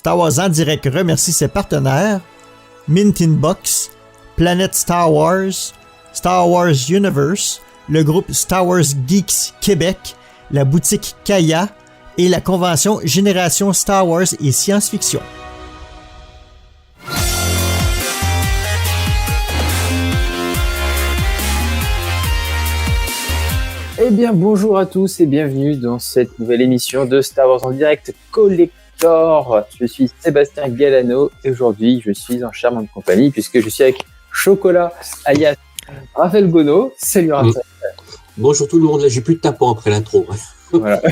Star Wars en direct remercie ses partenaires Mint Inbox, Planète Star Wars Universe, le groupe Star Wars Geeks Québec, la boutique Kaya et la convention Génération Star Wars et Science-Fiction. Eh bien, bonjour à tous et bienvenue dans cette nouvelle émission de Star Wars en direct Collector. Je suis Sébastien Galano et aujourd'hui, je suis en charmante compagnie puisque je suis avec Chocolat, alias Raphaël Gono. Salut Raphaël. Bonjour tout le monde, là j'ai plus de tapant après l'intro. Voilà.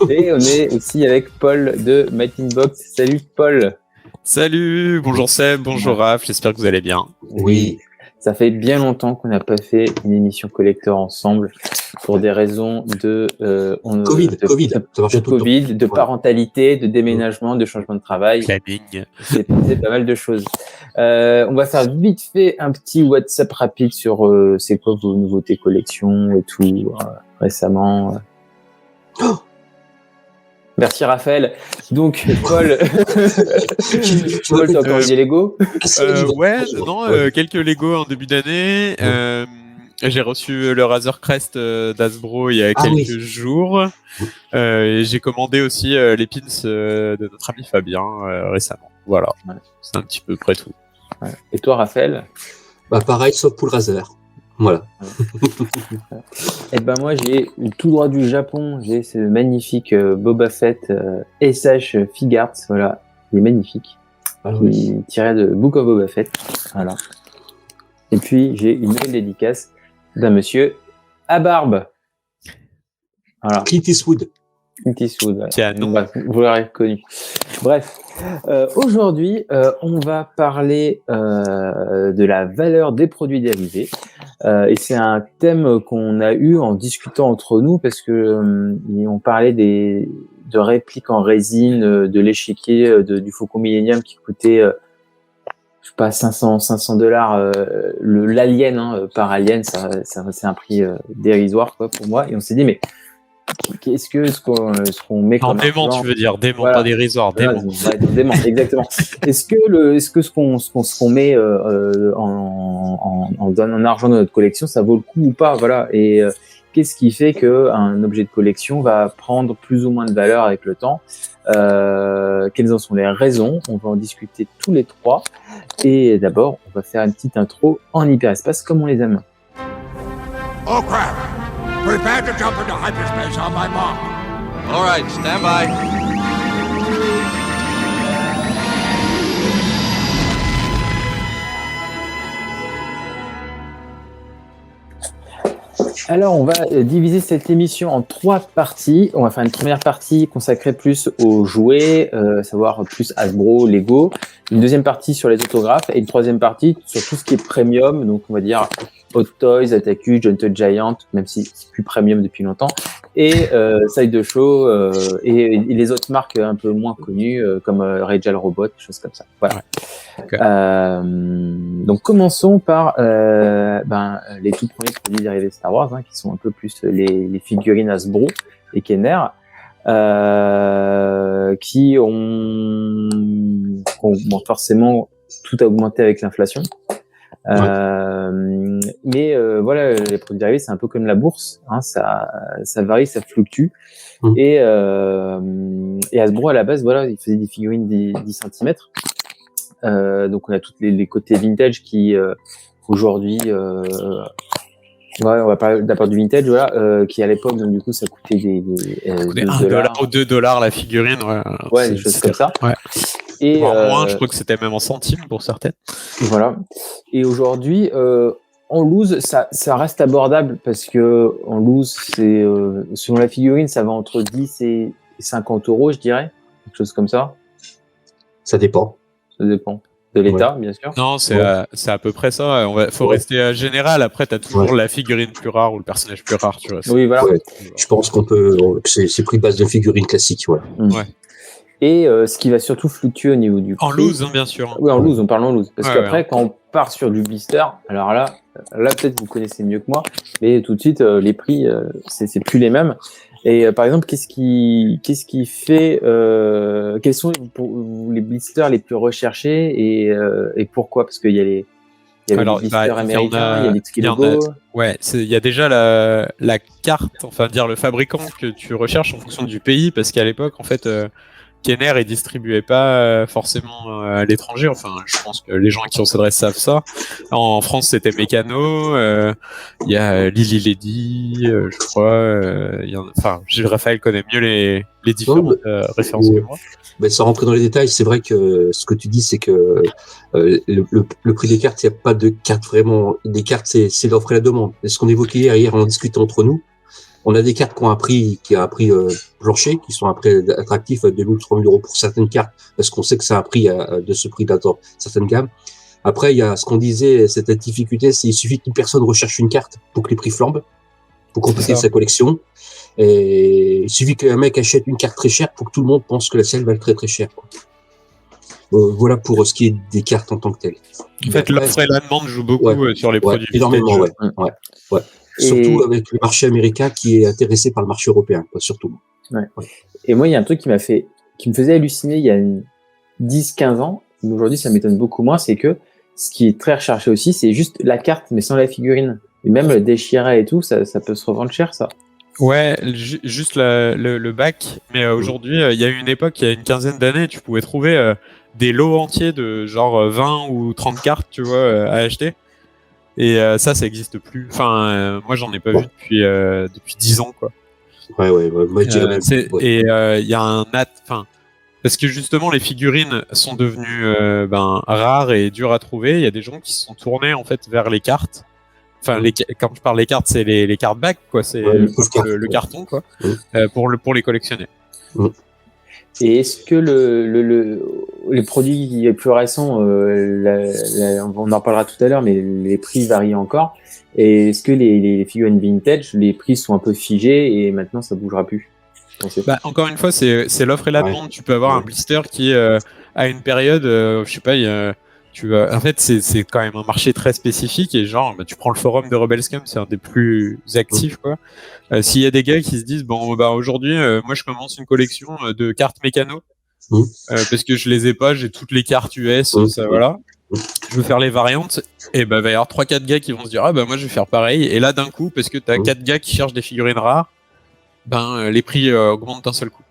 Et on est aussi avec Paul de Might Inbox. Salut Paul. Salut, bonjour Seb, bonjour Raph, j'espère que vous allez bien. Oui. Ça fait bien longtemps qu'on n'a pas fait une émission collector ensemble pour des raisons de Covid, de parentalité, de déménagement, de changement de travail. Planning. C'est pas mal de choses. On va faire vite fait un petit WhatsApp rapide sur c'est quoi vos nouveautés collections et tout récemment. Oh, merci Raphaël. Donc Paul, Paul t'as encore des Lego quelques Lego en début d'année. J'ai reçu le Razor Crest d'Hasbro il y a quelques jours. Et j'ai commandé aussi les pins de notre ami Fabien récemment. Voilà, c'est un petit peu près tout. Ouais. Et toi Raphaël? Bah pareil, sauf pour le Razer. Voilà. Et ben moi j'ai tout droit du Japon, j'ai ce magnifique Boba Fett SH Figuarts, voilà, il est magnifique. Tiré de Book of Boba Fett, voilà. Et puis j'ai une nouvelle dédicace d'un monsieur à barbe. Voilà. Clint Eastwood. Clint Eastwood, ouais. Tiens, non. Bref, vous l'aurez reconnu. Bref, aujourd'hui, on va parler de la valeur des produits dérivés. Et c'est un thème qu'on a eu en discutant entre nous parce que on parlait de répliques en résine de l'échiquier du Faucon Millenium qui coûtait je sais pas $500 l'alien par alien, ça c'est un prix dérisoire quoi pour moi. Et on s'est dit mais ce qu'on met comme dément, tu veux dire dément, voilà. Pas dérisoire, dément. Voilà, dément, exactement. Est-ce que ce qu'on met en argent dans notre collection, ça vaut le coup ou pas, voilà. Et qu'est-ce qui fait que un objet de collection va prendre plus ou moins de valeur avec le temps? Quelles en sont les raisons? On va en discuter tous les trois. Et d'abord, on va faire une petite intro en hyperespace comme on les aime. Oh crap! Prepare to jump into hyperspace on my mark. All right, stand by. Alors, on va diviser cette émission en 3 parties. On va faire une première partie consacrée plus aux jouets, savoir plus Hasbro, Lego. Une deuxième partie sur les autographes et une troisième partie sur tout ce qui est premium. Donc, on va dire Hot Toys, Attacus, Gentle Giant, même si c'est plus premium depuis longtemps. Et Side Show et les autres marques un peu moins connues comme Regal Robot, des choses comme ça. Voilà. Okay. Donc commençons par les tout premiers produits dérivés Star Wars, qui sont un peu plus les figurines Hasbro et Kenner, qui ont forcément tout a augmenté avec l'inflation. Mais voilà, les produits dérivés, c'est un peu comme la bourse, ça varie, ça fluctue. Et Hasbro à la base, voilà, il faisait des figurines 10 cm. Donc on a tous les côtés vintage qui aujourd'hui on va parler d'abord du vintage, voilà, qui à l'époque donc du coup ça coûtait des $1 ou $2 la figurine, ouais, des choses comme ça. Ouais. Et moins, je crois que c'était même en centimes pour certaines. Voilà. Et aujourd'hui, en loose, ça reste abordable parce que en loose, c'est selon la figurine, ça va entre 10 et 50 €, je dirais, quelque chose comme ça. Ça dépend. Ça dépend de l'état, bien sûr. Non, c'est à peu près ça. Faut rester général. Après, t'as toujours la figurine plus rare ou le personnage plus rare, tu vois. Oui, voilà. Ouais. Je pense que c'est pris base de figurines classiques, voilà. Ouais. Et ce qui va surtout fluctuer au niveau du prix. En loose, bien sûr. Oui, en loose, on parle en loose. Parce qu'après, quand on part sur du blister, alors là peut-être vous connaissez mieux que moi, mais tout de suite, les prix, c'est plus les mêmes. Et par exemple, qu'est-ce qui fait, quels sont pour vous les blisters les plus recherchés et pourquoi? Parce qu'il y a les Alors, blisters il y en américains, il y a des il y en a- logos. Ouais, il y a déjà la carte, enfin dire le fabricant que tu recherches en fonction du pays, parce qu'à l'époque, en fait, Kenner, il distribuait pas forcément à l'étranger. Enfin, je pense que les gens à qui on s'adresse savent ça. En France, c'était Mécano. Il y a Lily Lady, je crois. Enfin, Gilles Raphaël connaît mieux les différentes références que moi. Ben, sans rentrer dans les détails, c'est vrai que ce que tu dis, c'est que le prix des cartes, il n'y a pas de cartes vraiment. Des cartes, c'est l'offre et la demande. Et ce qu'on évoquait hier en discutant entre nous, on a des cartes qui ont un prix plancher, qui sont un prix attractif à 2 000, 3 000 euros pour certaines cartes, parce qu'on sait que c'est un prix de ce prix dans certaines gammes. Après, il y a ce qu'on disait, cette difficulté, c'est il suffit qu'une personne recherche une carte pour que les prix flambent, pour compléter sa collection. Et il suffit qu'un mec achète une carte très chère pour que tout le monde pense que la sienne va être très très chère, quoi. Voilà pour ce qui est des cartes en tant que telles. En fait, l'offre et la demande jouent beaucoup sur les produits. Énormément, ouais. Surtout avec le marché américain qui est intéressé par le marché européen, quoi, surtout. Ouais. Et moi, il y a un truc qui me faisait halluciner il y a 10-15 ans, mais aujourd'hui ça m'étonne beaucoup moins, c'est que ce qui est très recherché aussi, c'est juste la carte, mais sans la figurine. Et même le déchiré et tout, ça peut se revendre cher, ça. Ouais, juste le bac. Mais aujourd'hui, il y a eu une époque, il y a une quinzaine d'années, tu pouvais trouver des lots entiers de genre 20 ou 30 cartes, tu vois, à acheter. Et ça existe plus. Enfin, moi, j'en ai pas vu depuis 10 ans, quoi. Ouais. Moi, je dirais même. Et il y a un enfin, parce que justement, les figurines sont devenues rares et dures à trouver. Il y a des gens qui se sont tournés en fait vers les cartes. Enfin, quand je parle des cartes, c'est les cartes back, quoi. C'est le carton, quoi, pour les collectionner. Et est-ce que les produits les plus récents, on en parlera tout à l'heure, mais les prix varient encore. Et est-ce que les figurines vintage, les prix sont un peu figés et maintenant ça bougera plus? Encore une fois, c'est l'offre et la demande. Tu peux avoir un blister qui à une période, je sais pas, en fait, c'est quand même un marché très spécifique et genre, tu prends le forum de Rebel Scum, c'est un des plus actifs, quoi. S'il y a des gars qui se disent, aujourd'hui, moi, je commence une collection de cartes mécano, parce que je les ai pas, j'ai toutes les cartes US, ça, voilà. Je veux faire les variantes, et va y avoir 3-4 gars qui vont se dire, moi, je vais faire pareil. Et là, d'un coup, parce que t'as 4 gars qui cherchent des figurines rares, les prix augmentent d'un seul coup.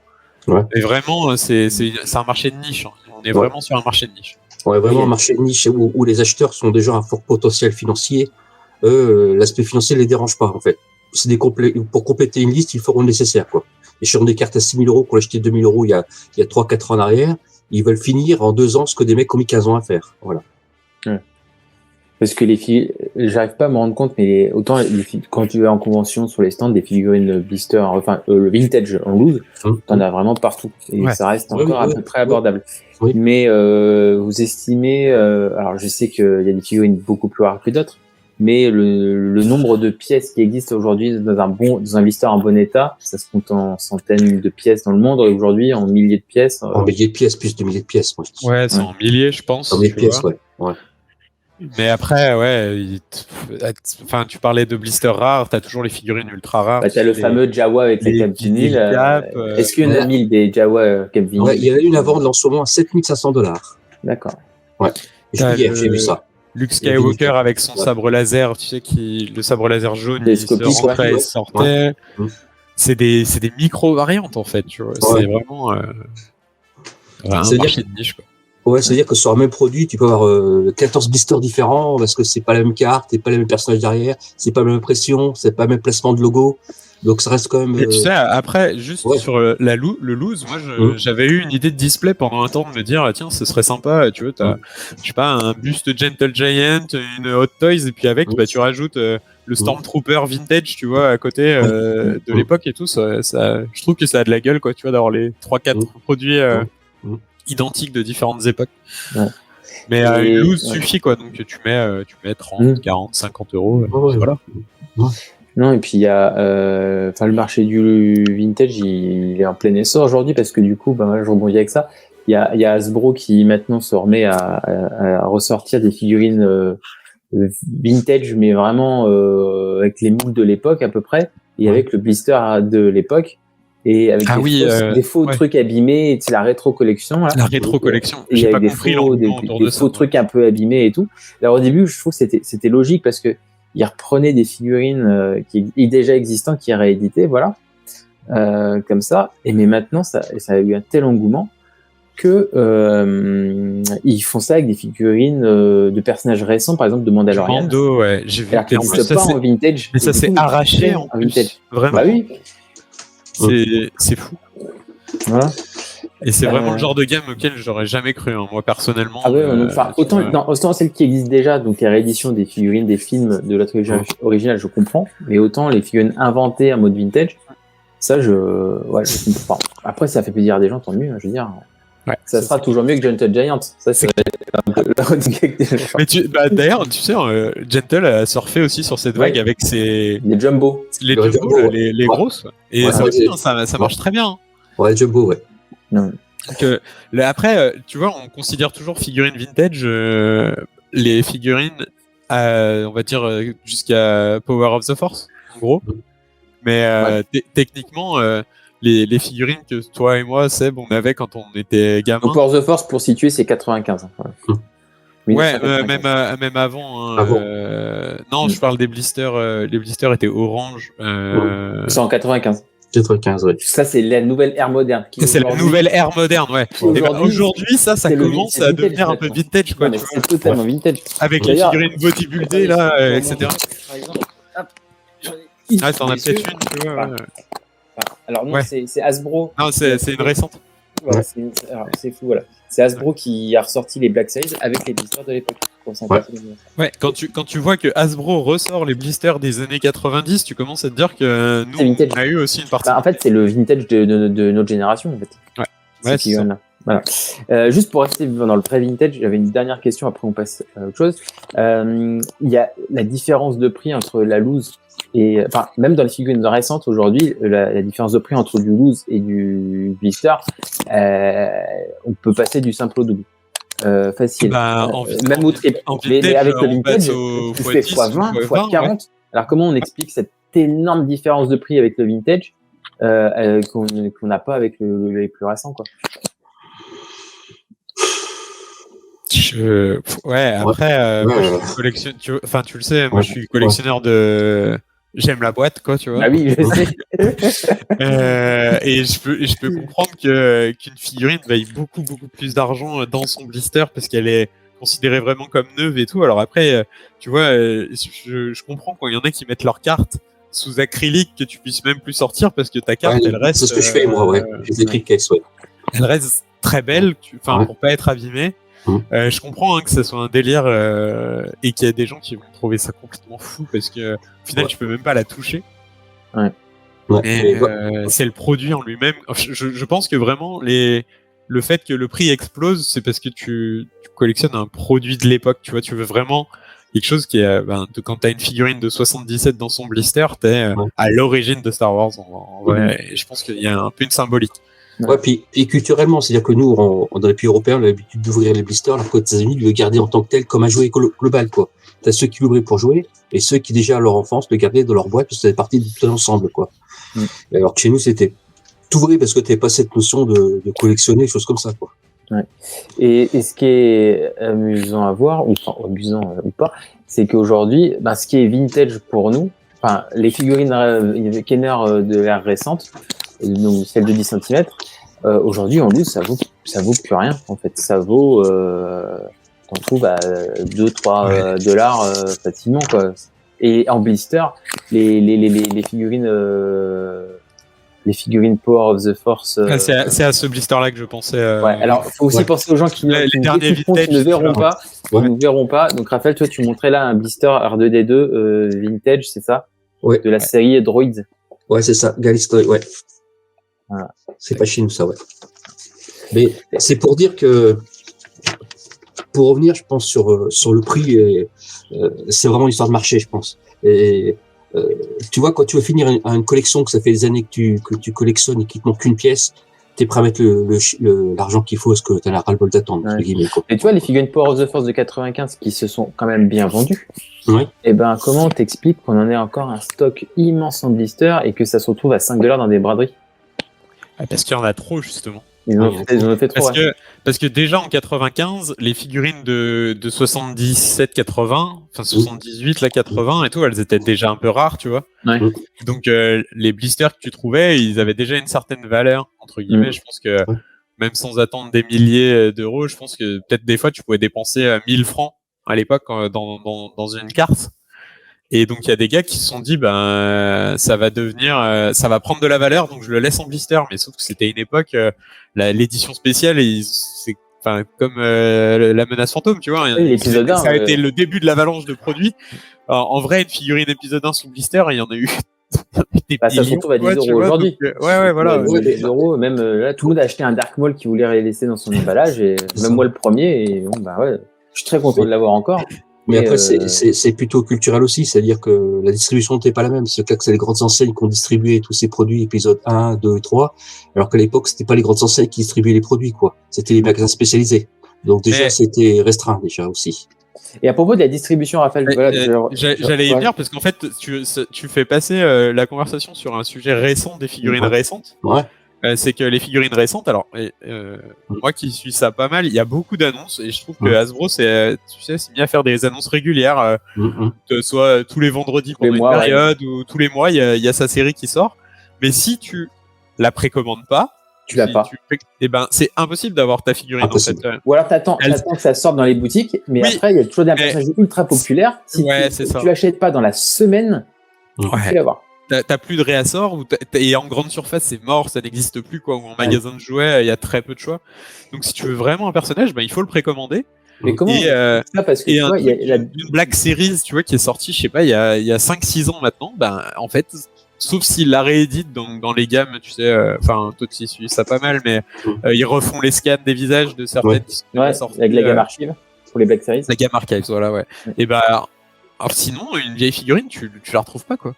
Ouais. Et vraiment, c'est un marché de niche, hein. On est vraiment sur un marché de niche. Ouais, vraiment un marché de niche où les acheteurs sont déjà à fort potentiel financier. L'aspect financier les dérange pas, en fait. Pour compléter une liste, ils feront le nécessaire, quoi. Et sur des cartes à 6 000 euros qu'on a acheté 2 000 euros il y a 3-4 ans en arrière, ils veulent finir en 2 ans ce que des mecs ont mis 15 ans à faire. Voilà. Ouais. Parce que j'arrive pas à me rendre compte, mais quand tu vas en convention sur les stands, des figurines blister, enfin, le vintage en loose, t'en as vraiment partout. Et ça reste encore à peu près abordable. Oui. Mais, vous estimez, alors je sais qu'il y a des figurines beaucoup plus rares que d'autres, mais le nombre de pièces qui existent aujourd'hui dans un blister en bon état, ça se compte en centaines de pièces dans le monde, et aujourd'hui en milliers de pièces. En milliers de pièces, plus de milliers de pièces, moi. Ouais, c'est en milliers, je pense. En milliers de pièces, ouais. Mais après, tu parlais de blister rares, t'as toujours les figurines ultra rares. T'as le fameux Jawa avec les capes vinyles. Est-ce qu'il y en a 1000 des Jawa capes vinyles? Ouais, il y en a une à vendre en ce moment à $7 500. D'accord. Ouais. J'ai vu ça. Luke Skywalker avec son sabre laser, tu sais, le sabre laser jaune, il se rentrait et sortait. Ouais. C'est des micro-variantes, en fait, tu vois. Ouais. C'est vraiment un marché de niche, quoi. Ouais, c'est-à-dire que sur un même produit, tu peux avoir 14 blisters différents parce que c'est pas la même carte, c'est pas les mêmes personnages derrière, c'est pas la même impression, c'est pas le même placement de logo. Donc ça reste quand même. Et tu sais, après, juste sur le loose, moi j'avais eu une idée de display pendant un temps de me dire, tiens, ce serait sympa, tu vois, t'as, je sais pas, un buste Gentle Giant, une Hot Toys, et puis avec, tu rajoutes le Stormtrooper vintage, tu vois, à côté de l'époque et tout, ça, je trouve que ça a de la gueule, quoi, tu vois, d'avoir les 3-4 produits identiques de différentes époques. Ouais. Mais une loose suffit, quoi, donc tu mets 30, 40, 50 euros, voilà. Non, et puis il y a, le marché du vintage, il est en plein essor aujourd'hui parce que du coup, je rebondis avec ça. Il y a Hasbro qui maintenant se remet à ressortir des figurines vintage, mais vraiment avec les moules de l'époque à peu près, et avec le blister de l'époque. et avec des faux trucs abîmés, c'est la rétro collection. Là. La rétro collection. J'ai pas compris l'engouement autour de ça. Des faux trucs un peu abîmés et tout. Alors au début, je trouve que c'était logique parce que ils reprenaient des figurines qui déjà existantes, qui rééditaient, voilà, comme ça. Mais maintenant, ça a eu un tel engouement que ils font ça avec des figurines de personnages récents, par exemple de Mandalorian. Mando, ouais, j'ai vu. Alors qu'ils n'existent pas en vintage. Mais ça s'est arraché en vintage. Vraiment. Bah oui. C'est fou. Voilà. Et c'est vraiment le genre de gamme auquel j'aurais jamais cru, hein, moi personnellement. Ah ouais, autant celles qui existent déjà, donc les rééditions des figurines, des films de la trilogie originale, je comprends, mais autant les figurines inventées en mode vintage, ça je comprends pas. Après, ça fait plaisir à des gens, tant mieux, je veux dire. Ouais, ça sera toujours mieux que Gentle Giant. Ça, c'est un peu la redicate des gens. Mais d'ailleurs, tu sais, Gentle a surfé aussi sur cette vague avec ses. Les Jumbo. Les Jumbo, les grosses. Et ça aussi, ça marche très bien. Ouais, Jumbo, ouais. Non. Donc, après, tu vois, on considère toujours figurines vintage les figurines, on va dire, jusqu'à Power of the Force, en gros. Mais techniquement, les figurines que toi et moi, Seb, on avait quand on était gamin. Donc, Power of the Force, pour situer, c'est 95. Ouais, même avant. Non, je parle des blisters. Les blisters étaient orange. C'est en 95. 95, ouais. Ça, c'est la nouvelle ère moderne. C'est la nouvelle ère moderne, ouais. Aujourd'hui, ça commence à devenir un peu vintage, quoi. C'est totalement vintage. Avec les figurines bodybuildées, là, etc. Par exemple, ah, t'en as peut-être une, tu vois. Alors, non, c'est Hasbro. Non, c'est une récente. Voilà, c'est fou, voilà. C'est Hasbro qui a ressorti les Black Size avec les blisters de l'époque. Ouais, quand tu vois que Hasbro ressort les blisters des années 90, tu commences à te dire que nous, on a eu aussi une partie. En fait, c'est le vintage de notre génération, en fait. Ouais, c'est ça. Voilà. Juste pour rester dans le pré-vintage, j'avais une dernière question, après on passe à autre chose. Il y a la différence de prix entre la loose et, enfin, même dans les figurines récentes aujourd'hui, la différence de prix entre du loose et du blister, on peut passer du simple au double. Facile. Même au triple. Mais avec le vintage, tu fais x20, x40. Ouais. Alors comment on explique cette énorme différence de prix avec le vintage qu'on n'a pas avec les plus récents, quoi? Après, moi, je suis collectionneur. Tu le sais, moi, je suis collectionneur de. J'aime la boîte, quoi, tu vois. Ah oui, je sais. Et je peux comprendre qu'une figurine vaille beaucoup plus d'argent dans son blister parce qu'elle est considérée vraiment comme neuve et tout. Alors après, tu vois, je comprends quand il y en a qui mettent leur carte sous acrylique que tu puisses même plus sortir parce que ta carte, elle reste. C'est ce que je fais, moi, ouais. Les acryliques, ouais. Elle reste très belle, pour pas être abîmée. Je comprends que ça soit un délire et qu'il y a des gens qui vont trouver ça complètement fou parce que au final tu peux même pas la toucher. Mais c'est le produit en lui-même. Je pense que vraiment le fait que le prix explose, c'est parce que tu collectionnes un produit de l'époque. Tu vois, tu veux vraiment quelque chose qui est quand t'as une figurine de 77 dans son blister, t'es à l'origine de Star Wars. En vrai, et je pense qu'il y a un peu une symbolique. Ouais, puis culturellement, c'est-à-dire que nous, dans les pays européens, on a l'habitude d'ouvrir les blisters, alors qu'aux États-Unis, de le garder en tant que tel, comme un jouet global, quoi. T'as ceux qui l'ouvraient pour jouer, et ceux qui, déjà, à leur enfance, le gardaient dans leur boîte, parce que ça faisait partie de tout l'ensemble, quoi. Et alors que chez nous, c'était t'ouvrir parce que t'avais pas cette notion de collectionner, choses comme ça, quoi. Ouais. Et ce qui est amusant à voir, ou enfin, amusant ou pas, c'est qu'aujourd'hui, ce qui est vintage pour nous, les figurines Kenner de l'ère récente, donc celle de 10 cm, aujourd'hui en loose ça vaut plus rien en fait, ça vaut t'en trouves à 2-3 dollars facilement, quoi. Et en blister les figurines Power of the Force c'est à ce blister là que je pensais alors faut aussi penser aux gens qui ne verront pas. Donc Raphaël, toi tu montrais là un blister R2D2 vintage, c'est ça? Ouais. De la série Droids. Ouais, c'est ça, Galistoy, ouais. Voilà. C'est pas chez nous, ça, ouais. Mais c'est pour dire que, pour revenir, je pense, sur le prix, c'est vraiment une histoire de marché, je pense. Et tu vois, quand tu veux finir une collection, que ça fait des années que tu collectionnes et qu'il te manque qu'une pièce, t'es prêt à mettre l'argent qu'il faut parce que t'as la ras-le-bol d'attendre, entre guillemets, quoi. Et tu vois, les figurines Power of the Force de 95 qui se sont quand même bien vendues. Oui. Et comment t'expliques qu'on en ait encore un stock immense en blister et que ça se retrouve à $5 dans des braderies? Parce qu'il y en a trop, justement. Ils en ont fait trop. Parce que déjà en 95, les figurines de 77-80, enfin 78, là 80 et tout, elles étaient déjà un peu rares, tu vois. Ouais. Donc les blisters que tu trouvais, ils avaient déjà une certaine valeur, entre guillemets. Je pense que même sans attendre des milliers d'euros, je pense que peut-être des fois tu pouvais dépenser 1000 francs à l'époque dans une carte. Et donc il y a des gars qui se sont dit ça va devenir ça va prendre de la valeur, donc je le laisse en blister. Mais sauf que c'était une époque l'édition spéciale c'est comme la menace fantôme, tu vois. Oui, l'épisode 1, ça a été le début de l'avalanche de produits. Alors, en vrai, une figurine épisode 1 sous blister, il y en a eu des ça se retrouve à 10 euros aujourd'hui. Ouais, voilà. 10 euros, même là, tout le monde a acheté un Dark Maul qui voulait les laisser dans son emballage, et même moi le premier, et bon, je suis très content de l'avoir encore. Mais après, c'est plutôt culturel aussi, c'est-à-dire que la distribution n'était pas la même. C'est-à-dire que c'est les grandes enseignes qui ont distribué tous ces produits, épisodes 1, 2 et 3, alors qu'à l'époque, c'était pas les grandes enseignes qui distribuaient les produits, quoi. C'était les magasins spécialisés. Donc déjà, c'était restreint, déjà, aussi. Et à propos de la distribution, Raphaël, j'allais y venir parce qu'en fait, tu fais passer la conversation sur un sujet récent des figurines récentes. Ouais. C'est que les figurines récentes, alors moi qui suis ça pas mal, il y a beaucoup d'annonces et je trouve que Hasbro c'est mis à faire des annonces régulières, soit tous les vendredis pendant une période ou tous les mois il y a sa série qui sort. Mais si tu la précommandes pas, tu l'as pas. C'est impossible d'avoir ta figurine. En fait. Ou alors t'attends que ça sorte dans les boutiques, mais après il y a toujours des personnages ultra populaires. Si tu l'achètes pas dans la semaine, tu peux l'avoir. T'as plus de réassort et en grande surface c'est mort, ça n'existe plus quoi. Ou en magasin de jouets il y a très peu de choix. Donc si tu veux vraiment un personnage, il faut le précommander. Mais comment ça parce que il y a une Black Series, tu vois, qui est sortie, je sais pas, il y a 5-6 ans maintenant. En fait, sauf s'ils la rééditent dans les gammes, tu sais, toi tu suis ça pas mal, mais ils refont les scans des visages de certaines qui sont sorties, avec la gamme archive pour les Black Series. La gamme archive, voilà, ouais. Et alors sinon, une vieille figurine, tu la retrouves pas quoi.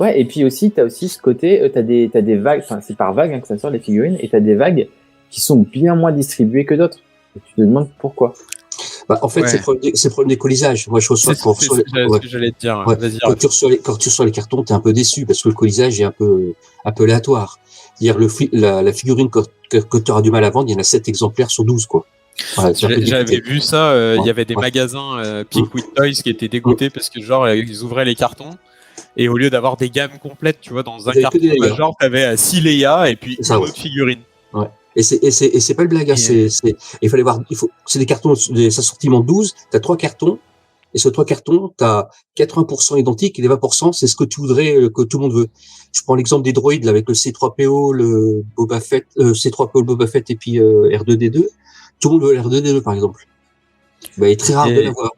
Ouais, et puis aussi, t'as aussi ce côté, t'as des vagues, c'est par vagues que ça sort les figurines, et t'as des vagues qui sont bien moins distribuées que d'autres. Et tu te demandes pourquoi. En fait, c'est le problème des collages. Moi, je reçois ce que j'allais te dire. Vas-y, quand tu reçois les cartons, t'es un peu déçu parce que le collage est un peu aléatoire. C'est-à-dire la figurine que tu auras du mal à vendre, il y en a 7 exemplaires sur 12, quoi. Voilà, j'avais vu ça, il y avait des magasins Peak with Toys qui étaient dégoûtés parce que genre ils ouvraient les cartons et au lieu d'avoir des gammes complètes, tu vois, dans un carton, genre t'avais 6 Leia et puis une autre figurine. Ouais. Et c'est pas le blague, il fallait voir, c'est des cartons, des assortiments 12, t'as 3 cartons, et sur 3 cartons, t'as 80% identiques et les 20%, c'est ce que tu voudrais, que tout le monde veut. Je prends l'exemple des droïdes, là, avec le C3PO, le Boba Fett, C3PO, le Boba Fett et puis, R2D2. Tout le monde veut l'R2D2, par exemple. Il est très rare de l'avoir.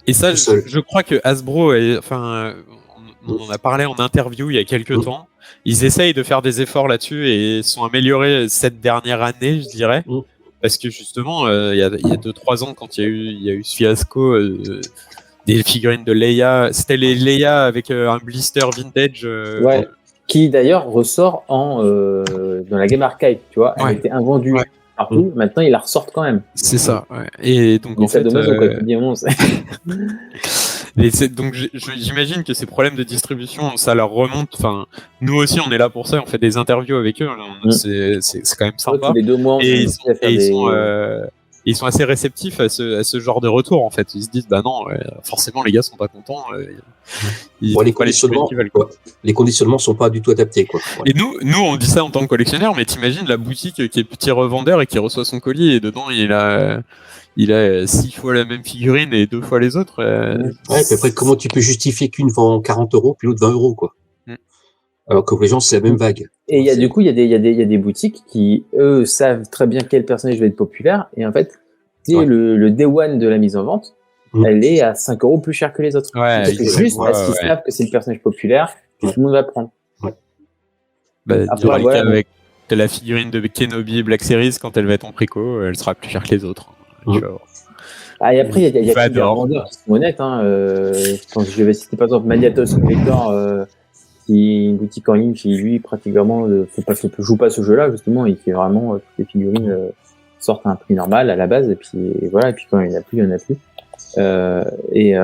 Et ça, je crois que Hasbro, on en a parlé en interview il y a quelques temps. Ils essayent de faire des efforts là-dessus et sont améliorés cette dernière année, je dirais. Parce que justement, il y a 2-3 ans, quand il y a eu ce fiasco des figurines de Leia, c'était les Leia avec un blister vintage. Qui d'ailleurs ressort dans la Game Archive, tu vois. Elle était invendue partout, maintenant ils la ressortent quand même. C'est ça, Et donc en fait... donc j'imagine que ces problèmes de distribution, ça leur remonte. Enfin, nous aussi, on est là pour ça. On fait des interviews avec eux. C'est quand même sympa. Tous les 2 mois, ils sont assez réceptifs à ce genre de retour. En fait, ils se disent, non, forcément, les gars sont pas contents. Les conditionnements sont pas du tout adaptés, quoi. Et nous, on dit ça en tant que collectionneur, mais t'imagines la boutique qui est petit revendeur et qui reçoit son colis et dedans il a 6 fois la même figurine et 2 fois les autres. Puis après, comment tu peux justifier qu'une vend 40 €, puis l'autre 20 €, quoi. Alors que pour les gens, c'est la même vague. Et il y a des boutiques qui, eux, savent très bien quel personnage va être populaire. Et en fait, le day one de la mise en vente, elle est à 5 € plus cher que les autres. Juste parce qu'ils savent que c'est le personnage populaire que tout le monde va prendre. Après, avec la figurine de Kenobi Black Series, quand elle va être en préco, elle sera plus chère que les autres. Tu vas voir. Et après, il y a des vendeurs qui sont honnêtes. Quand je vais citer par exemple Maniatos Collector, qui est une boutique en ligne qui lui pratiquement joue pas ce jeu-là justement, et qui vraiment toutes les figurines sortent à un prix normal à la base, et puis voilà, et puis quand il y en a plus, il y en a plus. Mais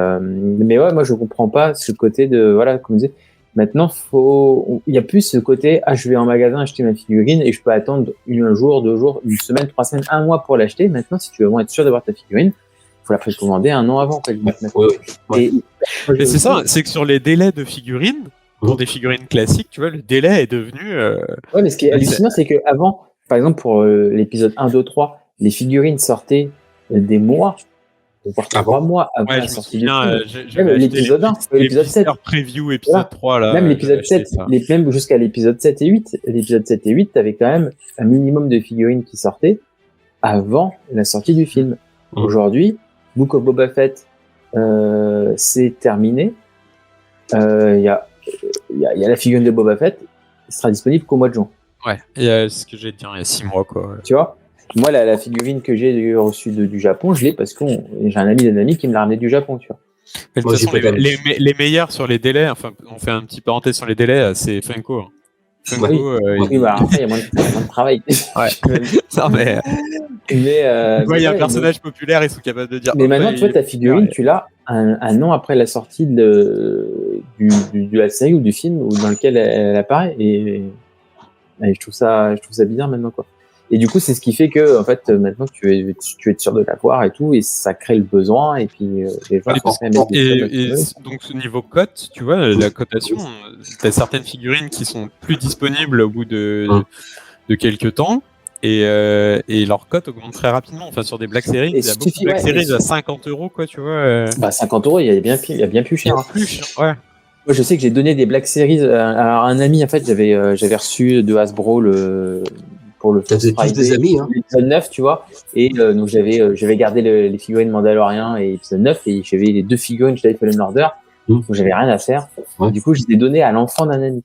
moi je comprends pas ce côté de comme je disais, Maintenant, il y a plus ce côté, je vais en magasin acheter ma figurine et je peux attendre un jour, 2 jours, 1 semaine, 3 semaines, 1 mois pour l'acheter. Maintenant, si tu veux vraiment être sûr d'avoir ta figurine, il faut la précommander 1 an avant. Ouais. Mais c'est ça, c'est que sur les délais de figurines, pour des figurines classiques, tu vois, le délai est devenu. Ouais, mais ce qui est hallucinant, c'est qu'avant, par exemple, pour l'épisode 1, 2, 3, les figurines sortaient des mois, voire 3 mois avant la sortie du film. Même l'épisode 1, l'épisode 7. Preview, épisode 3, là. Même l'épisode 7, même jusqu'à l'épisode 7 et 8. L'épisode 7 et 8, t'avais quand même un minimum de figurines qui sortaient avant la sortie du film. Aujourd'hui, Book of Boba Fett, c'est terminé. Il y a la figurine de Boba Fett, qui sera disponible qu'au mois de juin. Ouais, et ce que j'ai dit, il y a 6 mois, quoi. Tu vois, moi, la figurine que j'ai reçue du Japon, je l'ai parce que j'ai un ami d'un ami qui me l'a ramené du Japon, tu vois. Mais de toute façon, les meilleurs sur les délais, enfin, on fait un petit parenthèse sur les délais, c'est Funko. Hein. Funko, après, il y a moins de travail. Ouais. Non, mais il y a un personnage populaire, ils sont capables de dire. Mais maintenant, tu vois, ta figurine, tu l'as un an après la sortie de la série ou du film dans lequel elle apparaît, et je trouve ça bizarre maintenant, quoi. Et du coup, c'est ce qui fait que, en fait, maintenant, tu es sûr de l'avoir et tout, et ça crée le besoin, et puis les gens et donc, ce niveau cote, tu vois, la cotation, t'as certaines figurines qui sont plus disponibles au bout de quelques temps, et leur cote augmente très rapidement. Enfin, sur des Black Series, il y a beaucoup de Black Series à 50 €, quoi, tu vois. 50 €, il y a bien plus cher. Ouais. Moi, je sais que j'ai donné des Black Series à un ami. En fait, j'avais reçu de Hasbro pour le First Friday, des amis, hein. L'épisode 9, tu vois. Et donc, j'avais gardé les figurines Mandalorian et épisode 9, et j'avais les 2 figurines Jedi Fallen Order. Donc, j'avais rien à faire. Ouais. Du coup, je les ai données à l'enfant d'un ami.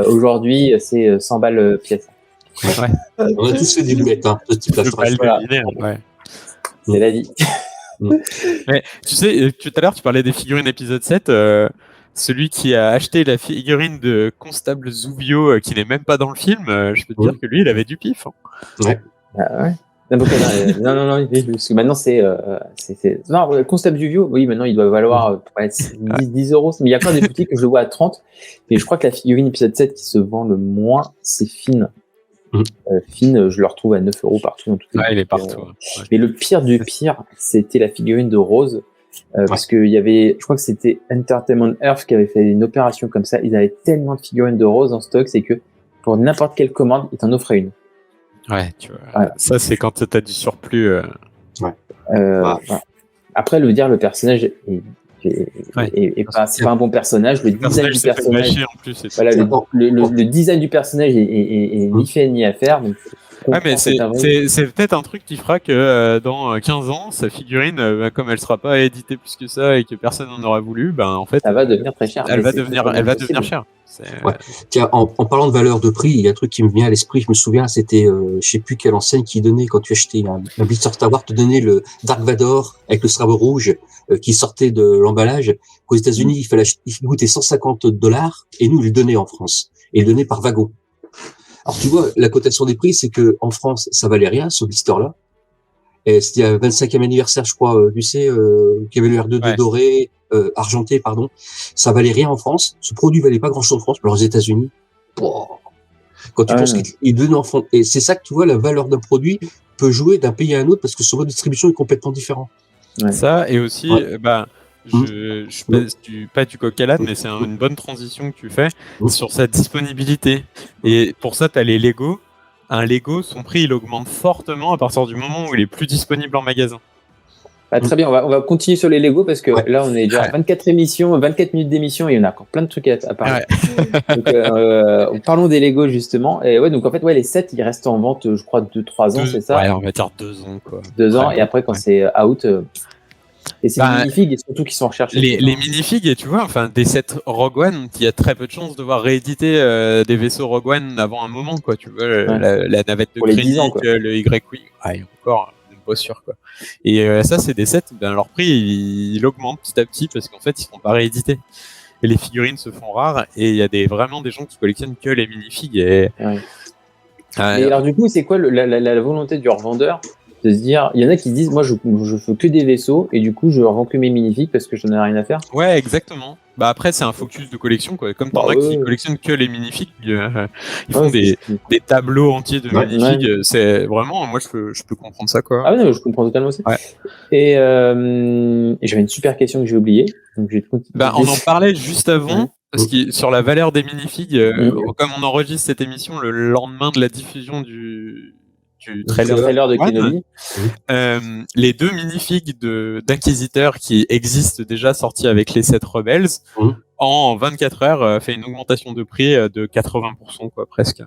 Aujourd'hui, c'est 100 balles pièce. Ouais. On a tous fait des lunettes, hein, ce type ouais. C'est la vie. Mais tu sais, tout à l'heure, tu parlais des figurines épisode 7. Celui qui a acheté la figurine de Constable Zuvio, qui n'est même pas dans le film, je peux te dire que lui, il avait du pif. Hein. Ouais. Ouais. Non, parce que maintenant c'est non, Constable Zuvio, oui, maintenant il doit valoir 10 €, mais il y a plein des boutiques que je le vois à 30, et je crois que la figurine épisode 7 qui se vend le moins, c'est Finn. Finn, je le retrouve à 9 € partout, en tout cas. Ouais, il est partout. Mais le pire du pire, c'était la figurine de Rose, parce que il y avait, je crois que c'était Entertainment Earth qui avait fait une opération comme ça. Ils avaient tellement de figurines de Rose en stock, c'est que pour n'importe quelle commande, ils t'en offraient une. Ouais, tu vois. Ouais. Ça, c'est quand t'as du surplus. Après, le personnage c'est pas un bon personnage. Le design du personnage, le design du personnage est ni fait ni à faire. Donc, ouais, mais c'est peut-être un truc qui fera que dans 15 ans, sa figurine, comme elle sera pas éditée plus que ça et que personne n'en aura voulu, en fait, ça va devenir très cher. Elle va devenir chère. Ouais. Tiens, en parlant de valeur de prix, il y a un truc qui me vient à l'esprit. Je me souviens, c'était, je sais plus quelle enseigne qui donnait, quand tu achetais un blister Star Wars, te donnait le Dark Vador avec le sabre rouge qui sortait de l'emballage. Aux États-Unis, il coûtait $150 et nous, il le donnait en France. Et il le donnait par wagon. Alors, tu vois, la cotation des prix, c'est que en France, ça valait rien, ce blister-là. Et c'était un 25e anniversaire, je crois, tu sais, qui avait le R2D doré, argenté, pardon. Ça valait rien en France. Ce produit valait pas grand-chose en France, mais aux États-Unis, quand tu penses qu'il donne en fond. Et c'est ça que tu vois, la valeur d'un produit peut jouer d'un pays à un autre parce que son mode de distribution est complètement différent. Ouais. Ça, et aussi, je pèse pas du coq à l'âne, mais c'est une bonne transition que tu fais sur sa disponibilité. Et pour ça, tu as les Lego. Un Lego, son prix, il augmente fortement à partir du moment où il est plus disponible en magasin. Très bien, on va continuer sur les Lego parce que là, on est déjà à 24 minutes d'émission et il y en a encore plein de trucs à parler. Donc, parlons des Lego justement. Et donc en fait, les sets, ils restent en vente, je crois, 2-3 ans, c'est ça? Ouais, on va dire 2 ans, quoi. 2 ans, et après, quand c'est out. Et c'est les minifigs, et surtout qui sont recherchés. Les minifigs, et tu vois, des sets Rogue One, il y a très peu de chances de voir rééditer des vaisseaux Rogue One avant un moment, quoi. Tu vois, la navette de Krennic, le Y-Wing, encore, même pas sûr, quoi. Et ça, c'est des sets, leur prix, il augmente petit à petit parce qu'en fait, ils ne seront pas réédités. Et les figurines se font rares, et il y a vraiment des gens qui collectionnent que les minifigs. Et alors, du coup, c'est quoi la volonté du revendeur de se dire, il y en a qui se disent, moi, je fais que des vaisseaux et du coup, je revends que mes minifigs parce que j'en ai rien à faire. Ouais, exactement. Bah après, c'est un focus de collection, quoi. Comme t'en as qui collectionnent que les minifigs, ils font des tableaux entiers de minifigs. C'est vraiment, moi, je peux comprendre ça, quoi. Ah non, je comprends totalement aussi. Ouais. Et j'avais une super question que j'ai oubliée. Donc on en parlait juste avant. Parce que sur la valeur des minifigs, comme on enregistre cette émission le lendemain de la diffusion du trailer de Kenobi, les 2 minifigs d'inquisiteurs qui existent déjà sortis avec les 7 Rebels, en 24 heures fait une augmentation de prix de 80%, quoi, presque.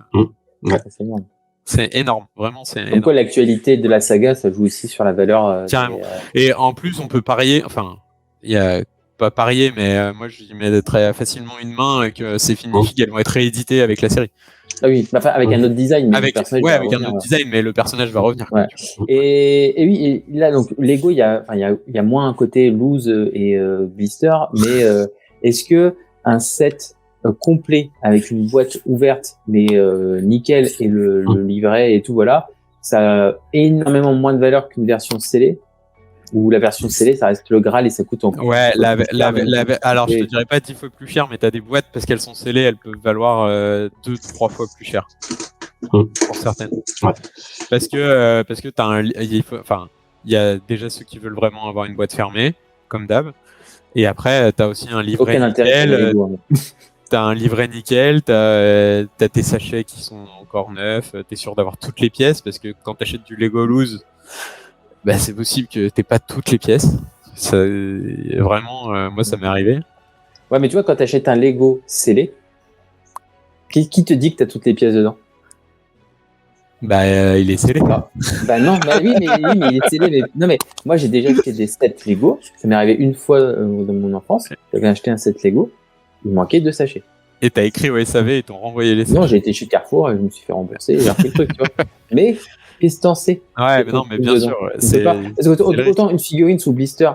Ouais. C'est énorme. C'est énorme, vraiment, c'est énorme. Donc quoi, l'actualité de la saga, ça joue aussi sur la valeur. Carrément. Et en plus, on peut parier, enfin, il y a pas parier, mais moi j'y mets très facilement une main que ces minifigs elles vont être rééditées avec la série. Ah oui, enfin, avec un autre design. Mais avec un autre design, mais le personnage va revenir. Ouais. Et oui, et là donc Lego, il y a moins un côté loose et blister, mais est-ce que un set complet avec une boîte ouverte mais nickel et le livret et tout, voilà, ça a énormément moins de valeur qu'une version scellée? Ou la version scellée, ça reste le Graal et ça coûte encore. Ouais, alors je te dirais pas 10 fois plus cher, mais t'as des boîtes parce qu'elles sont scellées, elles peuvent valoir 2-3 fois plus cher. Pour certaines. Ouais. Parce que t'as il y a déjà ceux qui veulent vraiment avoir une boîte fermée, comme d'hab. Et après, t'as aussi un livret nickel. T'as un livret nickel, t'as tes sachets qui sont encore neufs, t'es sûr d'avoir toutes les pièces parce que quand t'achètes du Lego loose, bah, c'est possible que t'aies pas toutes les pièces. Ça, vraiment, moi, ça m'est arrivé. Ouais, mais tu vois, quand t'achètes un Lego scellé, qui te dit que t'as toutes les pièces dedans? Bah, il est scellé. Bah non, oui, mais il est scellé. Non, mais moi, j'ai déjà acheté des sets Lego. Ça m'est arrivé une fois dans mon enfance. J'avais acheté un set Lego. Il manquait 2 sachets. Et t'as écrit au SAV et t'ont renvoyé les sachets. Non, j'ai été chez Carrefour et je me suis fait rembourser. J'ai repris le truc, tu vois. Mais qu'est-ce que t'en sais? Ouais, mais non, mais bien sûr. Parce que autant une figurine sous blister,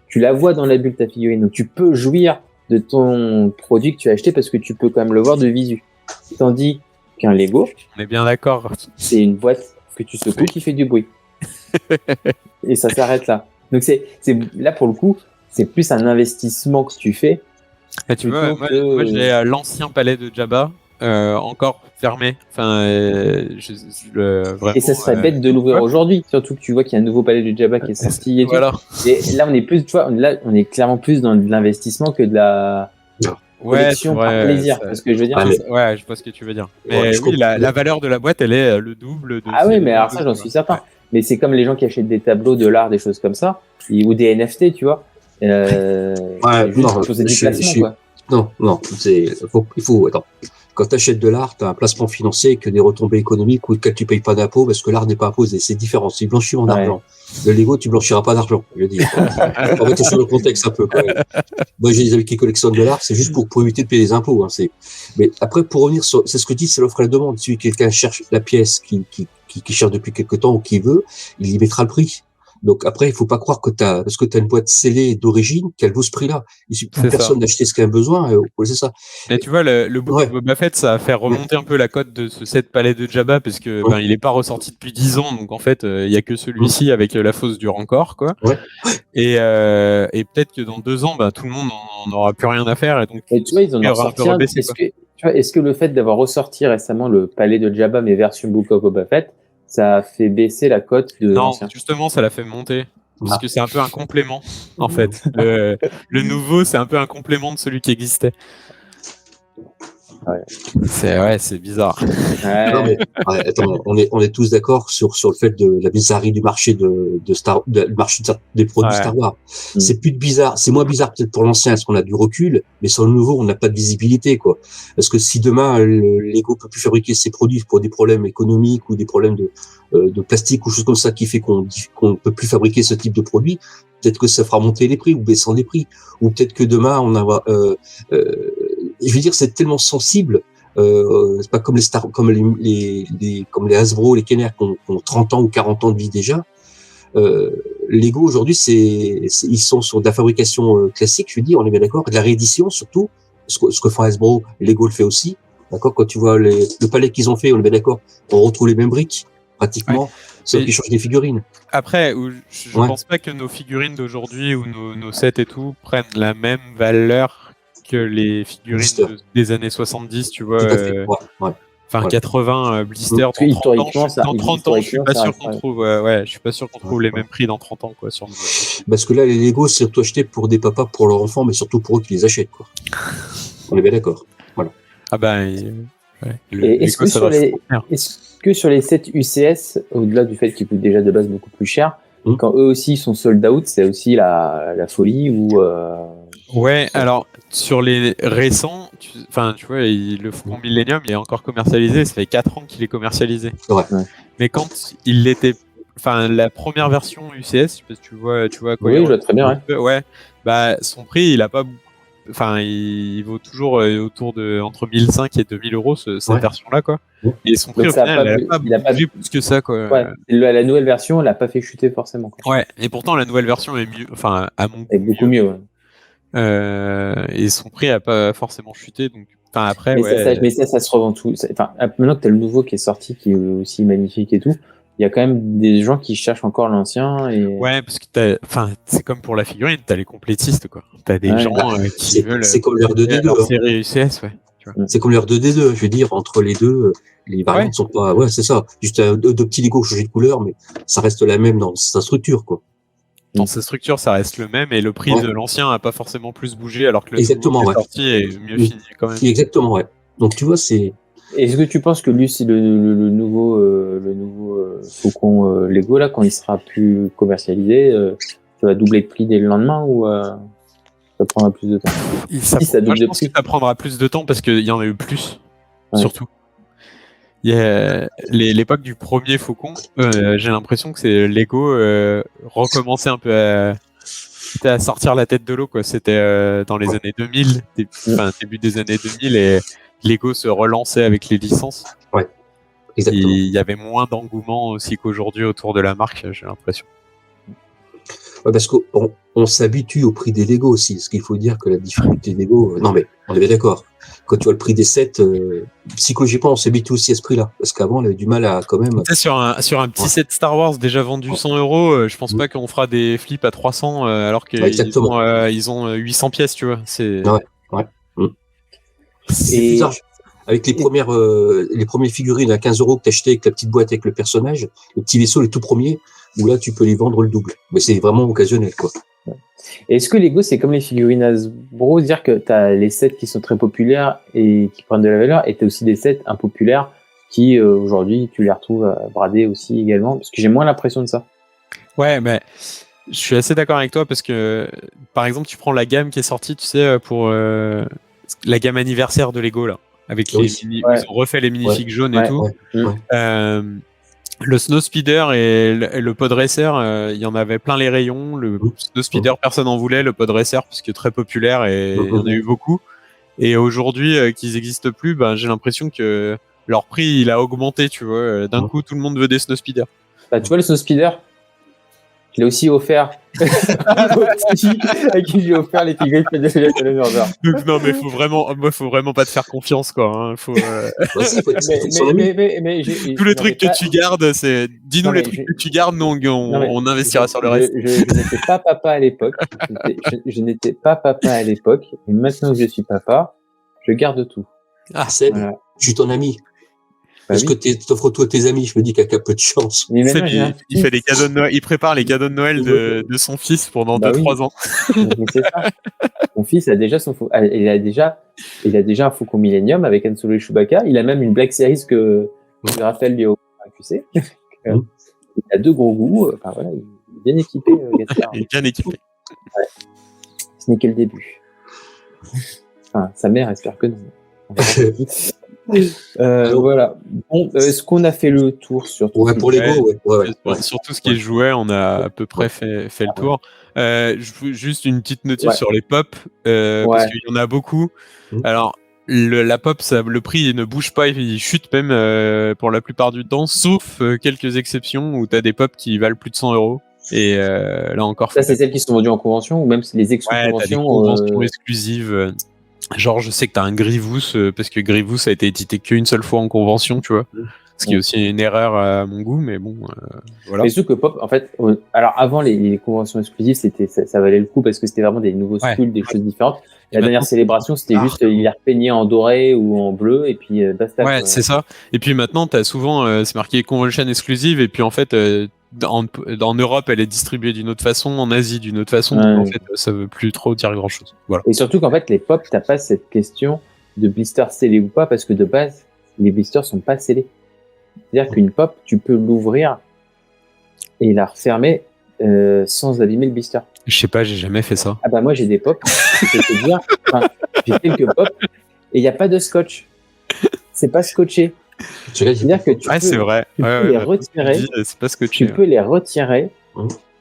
tu la vois dans la bulle, ta figurine, donc tu peux jouir de ton produit que tu as acheté parce que tu peux quand même le voir de visu. Tandis qu'un Lego, on est bien d'accord. C'est une boîte que tu secoues qui fait du bruit. Et ça s'arrête là. Donc c'est là pour le coup, c'est plus un investissement que tu fais. Et tu vois, moi j'ai l'ancien palais de Jabba. Encore fermé. Enfin, vraiment, et ça serait bête de l'ouvrir aujourd'hui, surtout que tu vois qu'il y a un nouveau palais de Jabba qui est sorti. Et, voilà. Et là, on est plus, tu vois, là, on est clairement plus dans de l'investissement que de la collection par plaisir. C'est ce que je veux dire. Ouais, je vois ce que tu veux dire. Mais oui, la valeur de la boîte, elle est le double. Ah oui, mais alors ça, j'en suis certain. Ouais. Mais c'est comme les gens qui achètent des tableaux de l'art, des choses comme ça, ou des NFT, tu vois. Juste quoi. Non, il faut, attends. Quand tu achètes de l'art, tu as un placement financier que des retombées économiques auxquelles tu payes pas d'impôts parce que l'art n'est pas imposé. C'est différent. C'est blanchiment d'argent. Le Lego, tu blanchiras pas d'argent, je veux dire. On va être sur le contexte un peu, quand même. Moi, j'ai des amis qui collectionnent de l'art, c'est juste pour éviter de payer les impôts, hein. Mais après, pour revenir sur, c'est ce que dit, c'est l'offre et la demande. Si quelqu'un cherche la pièce qui cherche depuis quelque temps ou qui veut, il y mettra le prix. Donc après, il faut pas croire que parce que t'as une boîte scellée d'origine qu'elle vaut ce prix-là. Il suffit plus personne d'acheter ce qu'elle a besoin, c'est ça. Mais tu vois, le book de Boba Fett, ça a fait remonter un peu la cote de ce set palais de Jabba parce que il est pas ressorti depuis 10 ans, donc en fait, il y a que celui-ci avec la fosse du Rancor, quoi. Ouais. Et peut-être que dans 2 ans, tout le monde en aura plus rien à faire, et donc. Et tu vois, ils en ont ressorti un. Est-ce que le fait d'avoir ressorti récemment le palais de Jabba mais version Book of Boba Fett, ça a fait baisser la cote de l'ancien? Justement, ça l'a fait monter. Parce que c'est un peu un complément, en fait. Le nouveau, c'est un peu un complément de celui qui existait. Ouais. C'est bizarre. Ouais. Non, mais, attends, on est tous d'accord sur le fait de la bizarrerie du marché des produits Star Wars. C'est plus de bizarre, c'est moins bizarre peut-être pour l'ancien parce qu'on a du recul, mais sur le nouveau, on n'a pas de visibilité, quoi. Parce que si demain Lego peut plus fabriquer ses produits pour des problèmes économiques ou des problèmes de plastique ou choses comme ça qui fait qu'on peut plus fabriquer ce type de produit, peut-être que ça fera monter les prix ou baisser les prix, ou peut-être que demain on va je veux dire, c'est tellement sensible. C'est pas comme comme les Hasbro, les Kenner qui ont 30 ans ou 40 ans de vie déjà. Lego aujourd'hui, ils sont sur de la fabrication classique, je veux dire, on est bien d'accord, de la réédition surtout, ce que font Hasbro, Lego le fait aussi. D'accord, quand tu vois le palais qu'ils ont fait, on est bien d'accord, on retrouve les mêmes briques pratiquement. C'est qui change des figurines. Après, je pense pas que nos figurines d'aujourd'hui ou nos sets et tout prennent la même valeur que les figurines des années 70, tu vois. Tout à fait. Enfin, 80 blister dans 30 ans, je suis pas sûr qu'on trouve. Je suis pas sûr qu'on trouve les mêmes prix dans 30 ans, quoi. Parce que là, les Lego, c'est surtout acheté pour des papas, pour leurs enfants, mais surtout pour eux qui les achètent, quoi. On est bien d'accord. Voilà. Ah ben. Est-ce que sur les sets UCS, au-delà du fait qu'ils coûtent déjà de base beaucoup plus cher, quand eux aussi sont sold out, c'est aussi la folie ou Ouais, alors sur les récents, tu vois, le Faucon Millennium, il est encore commercialisé, ça fait 4 ans qu'il est commercialisé. Ouais. Mais quand il l'était, la première version UCS, parce que tu vois à quoi oui, je vois très bien, ouais. Bah, son prix, il a pas, il vaut toujours autour de entre 1005 et 2000 euros cette version-là, quoi. Et son prix, au final, il a pas bougé plus que ça, quoi. Ouais. La nouvelle version, elle a pas fait chuter forcément, quoi. Ouais. Et pourtant, la nouvelle version est mieux, à mon goût, est beaucoup mieux. Ouais. Et son prix a pas forcément chuté, donc après. Mais ça se revend tout. Maintenant que t'as le nouveau qui est sorti, qui est aussi magnifique et tout, il y a quand même des gens qui cherchent encore l'ancien. Ouais, parce que c'est comme pour la figurine, t'as les complétistes, quoi. T'as des gens qui veulent. C'est comme leur 2D2. Leur série UCS, ouais. Tu vois. C'est comme leur 2D2, je veux dire, entre les deux, les variantes sont pas. Ouais, c'est ça. Juste deux petits Lego changés de couleur, mais ça reste la même dans sa structure, quoi. Dans sa structure, ça reste le même, et le prix de l'ancien a pas forcément plus bougé, alors que le nouveau qui est sorti est mieux fini quand même. Exactement, ouais. Donc tu vois, c'est. Est-ce que tu penses que lui, c'est le nouveau Faucon Lego là, quand il sera plus commercialisé, ça va doubler de prix dès le lendemain ou ça prendra plus de temps? Je pense que ça prendra plus de temps parce qu'il y en a eu plus, surtout. Il y a l'époque du premier Faucon, j'ai l'impression que c'est Lego recommençait un peu à sortir la tête de l'eau, quoi. C'était dans les années 2000, début des années 2000, et Lego se relançait avec les licences. Ouais, exactement. Il y avait moins d'engouement aussi qu'aujourd'hui autour de la marque, j'ai l'impression. Ouais, parce qu'on s'habitue au prix des Lego aussi. Ce qu'il faut dire que la difficulté des Lego, non mais on est bien d'accord. Quand tu vois le prix des sets, psychologiquement, on s'habitue aussi à ce prix-là. Parce qu'avant, on avait du mal à quand même. Sur un petit set Star Wars déjà vendu 100 €, je pense pas qu'on fera des flips à 300 alors qu'ils ont 800 pièces, tu vois. C'est. Ouais. C'est bizarre. Avec les premières figurines à 15 € que t'achetais avec la petite boîte avec le personnage, le petit vaisseau, les tout premiers, où là, tu peux les vendre le double. Mais c'est vraiment occasionnel, quoi. Et est-ce que Lego, c'est comme les figurines Hasbro, dire que tu as les sets qui sont très populaires et qui prennent de la valeur, et tu as aussi des sets impopulaires qui, aujourd'hui, tu les retrouves bradés aussi également? Parce que j'ai moins l'impression de ça. Ouais, mais je suis assez d'accord avec toi parce que, par exemple, tu prends la gamme qui est sortie, tu sais, pour la gamme anniversaire de Lego, là, avec ils ont refait les minifigs jaunes et tout. Le Snowspeeder et le Podracer, il y en avait plein les rayons. Le Snowspeeder, personne en voulait. Le Podracer, puisque très populaire, et il y en a eu beaucoup. Et aujourd'hui, qu'ils n'existent plus, j'ai l'impression que leur prix, il a augmenté, tu vois. D'un coup, tout le monde veut des Snowspeeder. Tu vois, le Snowspeeder, je l'ai aussi offert à qui j'ai offert les figurines de Challenger. Donc non, mais faut vraiment pas te faire confiance, quoi. Hein. Tous les trucs que tu gardes, c'est dis-nous les trucs que tu gardes, nous on investira sur le reste. Je n'étais pas papa à l'époque. Je n'étais pas papa à l'époque, et maintenant que je suis papa, je garde tout. Ah Seb, je suis ton ami. Parce que t'offres toi tes amis, je me dis qu'il y a peu de chance. Il fait des cadeaux de Noël, il prépare les cadeaux de Noël de son fils pendant 2-3 ans. C'est ça. Mon fils a déjà il a déjà un Faucon Millennium avec Han Solo et Chewbacca. Il a même une Black Series que Raphaël lui a offert, tu sais. Il a 2 gros goûts. Voilà, il est bien équipé, Gaspard. Il est bien équipé. Ouais. Ce n'est que le début. Sa mère espère que non. Voilà. Bon, est-ce qu'on a fait le tour sur tout pour Lego, sur tout ce qui est jouet, on a à peu près fait le tour. Juste une petite notice sur les pop, parce qu'il y en a beaucoup. Alors, la pop, le prix ne bouge pas, il chute même pour la plupart du temps, sauf quelques exceptions où tu as des pop qui valent plus de 100 €. Et là encore. Ça, c'est celles qui sont vendues en convention ou même les exclusions. T'as des conventions exclusives. Genre, je sais que t'as un Grievous, parce que Grievous a été édité qu'une seule fois en convention, tu vois. Ce qui est aussi une erreur à mon goût, mais bon, voilà. Mais surtout que Pop, en fait, alors avant les conventions exclusives, ça valait le coup parce que c'était vraiment des nouveaux skulls, des choses différentes. La dernière célébration, c'était juste il est repeigné en doré ou en bleu et puis basta. Ouais, quoi. c'est ça. Et puis maintenant, t'as souvent, c'est marqué Convention exclusive, et puis en fait, en Europe, elle est distribuée d'une autre façon, en Asie d'une autre façon, donc en fait, ça veut plus trop dire grand chose. Voilà. Et surtout qu'en fait, les Pop, t'as pas cette question de blister scellé ou pas parce que de base, les blisters sont pas scellés. C'est-à-dire qu'une Pop, tu peux l'ouvrir et la refermer sans abîmer le blister. Je sais pas, j'ai jamais fait ça. Ah bah moi j'ai des Pop, je peux te dire, j'ai quelques Pop et il n'y a pas de scotch. C'est pas scotché. C'est-à-dire que tu peux, c'est vrai. Tu peux les retirer. C'est pas scotché. Tu peux les retirer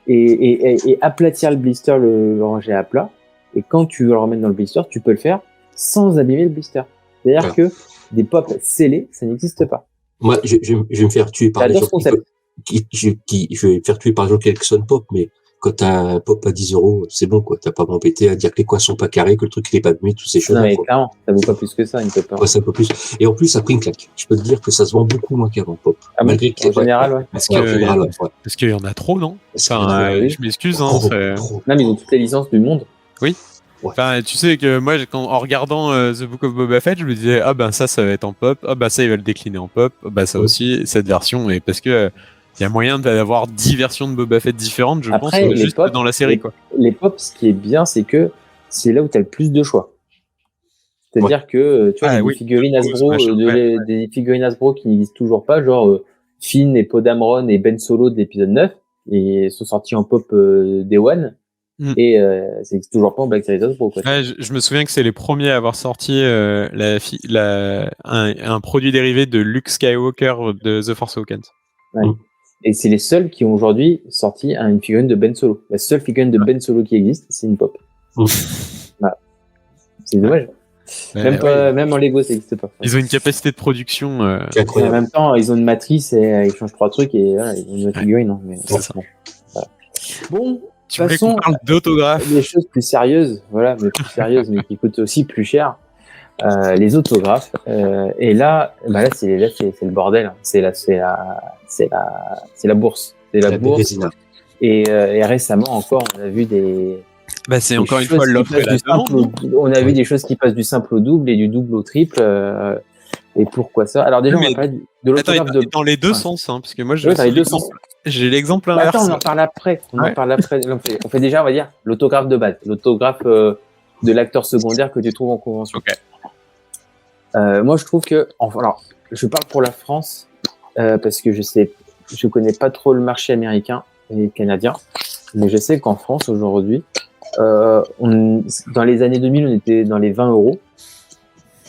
et aplatir le blister, le ranger à plat. Et quand tu veux le remettre dans le blister, tu peux le faire sans abîmer le blister. C'est-à-dire que des Pop scellés, ça n'existe pas. Moi, je vais me faire tuer par les gens je vais me faire tuer par les gens qui collectionnent Pop, mais quand t'as un Pop à 10 €, c'est bon, quoi. T'as pas m'embêter à dire que les coins sont pas carrés, que le truc il est pas mis, toutes ces choses. Non, mais clairement, ça vaut pas plus que ça, une Pop. Ouais, c'est un peu plus. Et en plus, ça a pris une claque. Je peux te dire que ça se vend beaucoup moins qu'avant, Pop. Ah, malgré en général, ouais. Parce qu'il y en a trop, non? Enfin, je m'excuse, hein. Non, mais ils ont toutes les licences du monde. Oui. Enfin, tu sais que moi, en regardant The Book of Boba Fett, je me disais, ah ben ça va être en Pop, ah ben ça, il va le décliner en Pop, ah ben ça aussi, cette version, et parce que il y a moyen d'avoir 10 versions de Boba Fett différentes, je pense, juste Pop, dans la série, quoi. Les Pop, ce qui est bien, c'est que c'est là où tu as le plus de choix. C'est-à-dire que, tu vois, des figurines Hasbro, des figurines Hasbro qui n'existent toujours pas, genre Finn et Poe Dameron et Ben Solo de l'épisode 9, et sont sortis en Pop Day One. Et ça n'existe toujours pas en Black Series Hasbro, quoi. Ouais, je me souviens que c'est les premiers à avoir sorti un produit dérivé de Luke Skywalker de The Force Awakens. Ouais. Et c'est les seuls qui ont aujourd'hui sorti une figurine de Ben Solo. La seule figurine de Ben Solo qui existe, c'est une Pop. Voilà. C'est dommage. Même en Lego, ça n'existe pas. Ils ont une capacité de production incroyable. En même temps, ils ont une matrice et ils changent 3 trucs et voilà, ils ont une figurine. Non, mais c'est ça. Bon. Tu voulais qu'on parle d'autographes? Des choses plus sérieuses, voilà, mais plus sérieuses, mais qui coûtent aussi plus cher. Les autographes. Et là, c'est le bordel. C'est la bourse. C'est la bourse. Et récemment encore, on a vu c'est encore une fois l'offre et la demande. On a vu des choses qui passent du simple au double et du double au triple. Et pourquoi ça? Alors déjà, on va parler de l'autographe dans les deux sens, hein, parce que moi, j'ai l'exemple inverse. Attends, on en parle après. On fait déjà, on va dire, l'autographe de base, l'autographe de l'acteur secondaire que tu trouves en convention. Okay. Moi, je trouve que, alors, je parle pour la France parce que je connais pas trop le marché américain et canadien, mais je sais qu'en France aujourd'hui, dans les années 2000, on était dans les 20 €.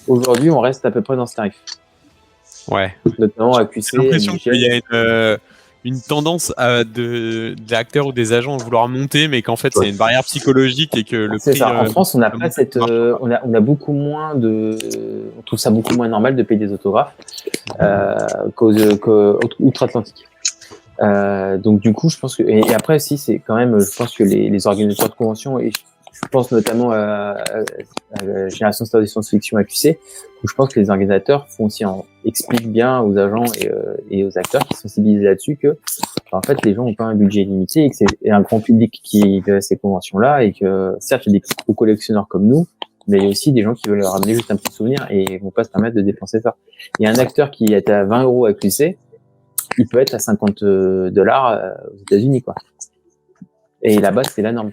Aujourd'hui, on reste à peu près dans ce tarif. Ouais. Notamment à QC. J'ai l'impression qu'il y a une tendance des acteurs ou des agents à vouloir monter, mais qu'en fait, c'est une barrière psychologique et que le prix... C'est ça. En France, on n'a pas cette... on a beaucoup moins de... On trouve ça beaucoup moins normal de payer des autographes qu'outre-Atlantique. Donc, du coup, je pense que... Et après, si, c'est quand même... Je pense que les organisateurs de conventions... Et je pense notamment à la Génération Star de Science-Fiction AQC, où je pense que les organisateurs expliquent bien aux agents et aux acteurs qui sensibilisent là-dessus que, en fait, les gens n'ont pas un budget limité et que c'est un grand public qui veut ces conventions-là et que, certes, il y a des gros collectionneurs comme nous, mais il y a aussi des gens qui veulent leur ramener juste un petit souvenir et vont pas se permettre de dépenser ça. Il y a un acteur qui est à 20 € à QC, il peut être à $50 aux États-Unis, quoi. Et là-bas, c'est la norme.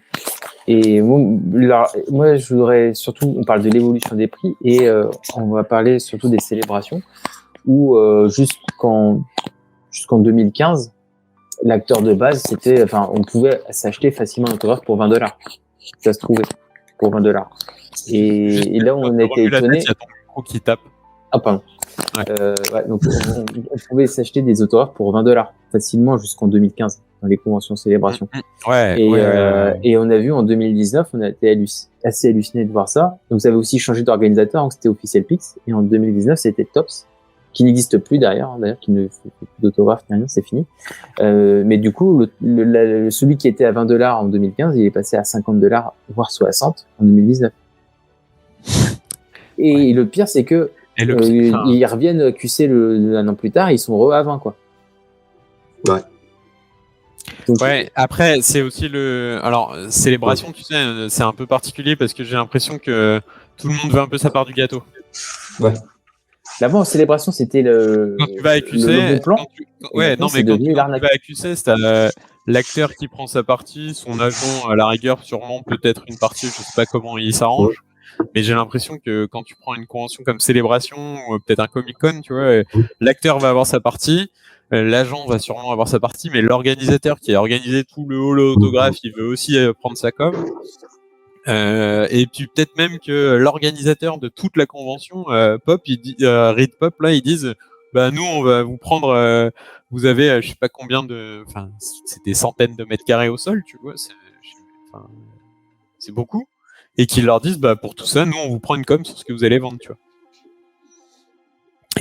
Et moi, je voudrais surtout, on parle de l'évolution des prix et on va parler surtout des célébrations où jusqu'en 2015, l'acteur de base, on pouvait s'acheter facilement un autographe pour $20. Ça se trouvait pour $20. Et là, on était étonnés. Il y a ton micro qui tape. Ah, pardon. Ouais. Donc, on pouvait s'acheter des autographes pour $20 facilement jusqu'en 2015 dans les conventions célébration. Et on a vu en 2019, on a été assez halluciné de voir ça. Donc, ça avait aussi changé d'organisateur, donc c'était Official Pix. Et en 2019, c'était Tops, qui n'existe plus d'ailleurs, qui ne fait plus d'autographes ni rien, c'est fini. Mais du coup, celui qui était à $20 en 2015, il est passé à $50, voire 60 en 2019. Et le pire, c'est que Et le ils reviennent QC un an plus tard, ils sont re à 20, quoi. Ouais. Donc, Ouais, après, c'est aussi alors, célébration, tu sais, c'est un peu particulier parce que j'ai l'impression que tout le monde veut un peu sa part du gâteau. Ouais. D'abord, en célébration, c'était Quand tu vas à QC, le bon plan. Ouais, maintenant, non, mais c'est quand devenu tu l'arnaque. vas à QC, c'est l'acteur qui prend sa partie, son agent à la rigueur, sûrement peut-être une partie, je sais pas comment il s'arrange. Mais j'ai l'impression que quand tu prends une convention comme Célébration ou peut-être un Comic-Con, tu vois, l'acteur va avoir sa partie, l'agent va sûrement avoir sa partie, mais l'organisateur qui a organisé tout le hall autographe, il veut aussi prendre sa com. Et puis peut-être même que l'organisateur de toute la convention, Pop, il dit, Reed Pop, là, ils disent, bah nous, on va vous prendre, vous avez, je sais pas combien enfin, c'est des centaines de mètres carrés au sol, tu vois, c'est beaucoup. Et qu'ils leur disent, bah pour tout ça, nous, on vous prend une com sur ce que vous allez vendre, tu vois.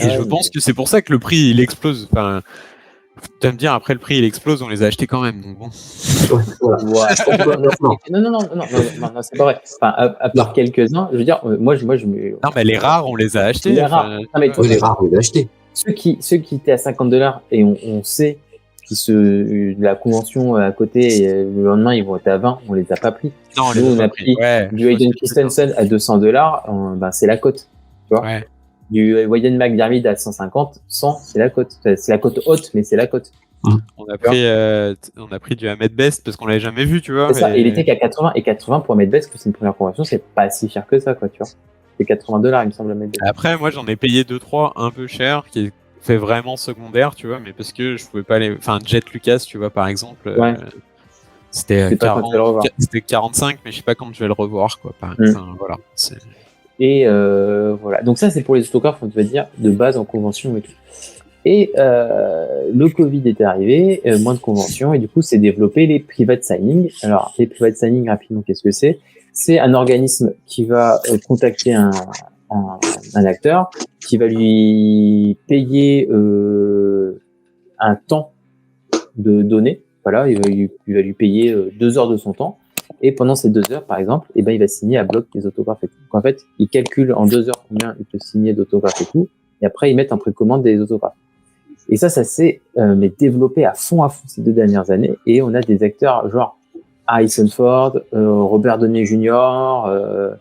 Et je pense que c'est pour ça que le prix, il explose. Enfin, tu vas me dire, après le prix, il explose, on les a achetés quand même, donc bon. Ouais. Non, c'est pas vrai. Enfin, à part quelques-uns, je veux dire, moi, je me. Non, mais les rares, on les a achetés. Les rares. Non, mais les rares, on les a achetés. Ceux qui étaient à $50 et on sait la convention à côté, et le lendemain, ils vont être à 20, on les a pas pris. Non, nous, on a pris du Hayden Christensen à $200, ben, c'est la cote. Tu vois? Ouais. Du Wayne McDermid à 150, 100, c'est la cote. C'est la cote haute, mais c'est la cote. On a pris du Ahmed Best parce qu'on l'avait jamais vu, tu vois. C'est ça. Et il était qu'à 80, et 80 pour Ahmed Best, que c'est une première convention, c'est pas si cher que ça, quoi, tu vois. C'est $80, il me semble, Ahmed Best. Après, moi, j'en ai payé 2-3 un peu cher, qui fait vraiment secondaire, tu vois, mais parce que je pouvais pas les. Enfin, Jet Lucas, tu vois, par exemple. Ouais. C'était 45, mais je sais pas quand je vais le revoir, quoi. Enfin, voilà. Et voilà. Donc ça, c'est pour les autographes, on va dire, de base en convention et tout. Et le Covid est arrivé, moins de conventions, et du coup, c'est développé les private signings. Alors, les private signings, rapidement, qu'est-ce que c'est? C'est un organisme qui va contacter un acteur, qui va lui payer un temps de données. Voilà, il va lui payer 2 heures de son temps. Et pendant ces 2 heures, par exemple, il va signer à bloc des autographes et tout. Donc, en fait, il calcule en 2 heures combien il peut signer d'autographes et tout. Et après, ils mettent en précommande des autographes. Et ça s'est mais développé à fond ces 2 dernières années. Et on a des acteurs genre Harrison Ford, Robert Downey Jr.,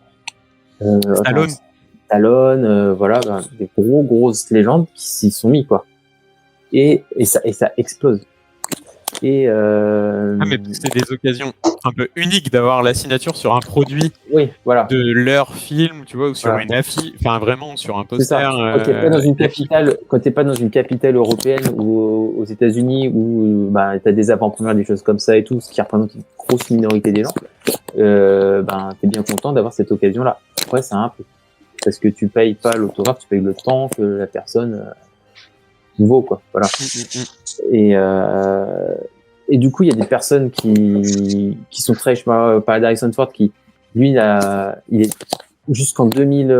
Stallone, voilà, des grosses légendes qui s'y sont mis, quoi. Et ça explose. Et mais c'est des occasions un peu uniques d'avoir la signature sur un produit de leur film, tu vois, ou sur une affiche, enfin vraiment sur un poster. Quand t'es pas dans une capitale européenne ou aux États-Unis où t'as des avant-premières, des choses comme ça et tout, ce qui représente une grosse minorité des gens, t'es bien content d'avoir cette occasion-là. Après, c'est un peu parce que tu payes pas l'autographe, tu payes le temps que la personne vaut, quoi. Voilà. Et du coup, il y a des personnes qui sont très, je parlais d'Harrison Ford qui, lui, il est jusqu'en 2000,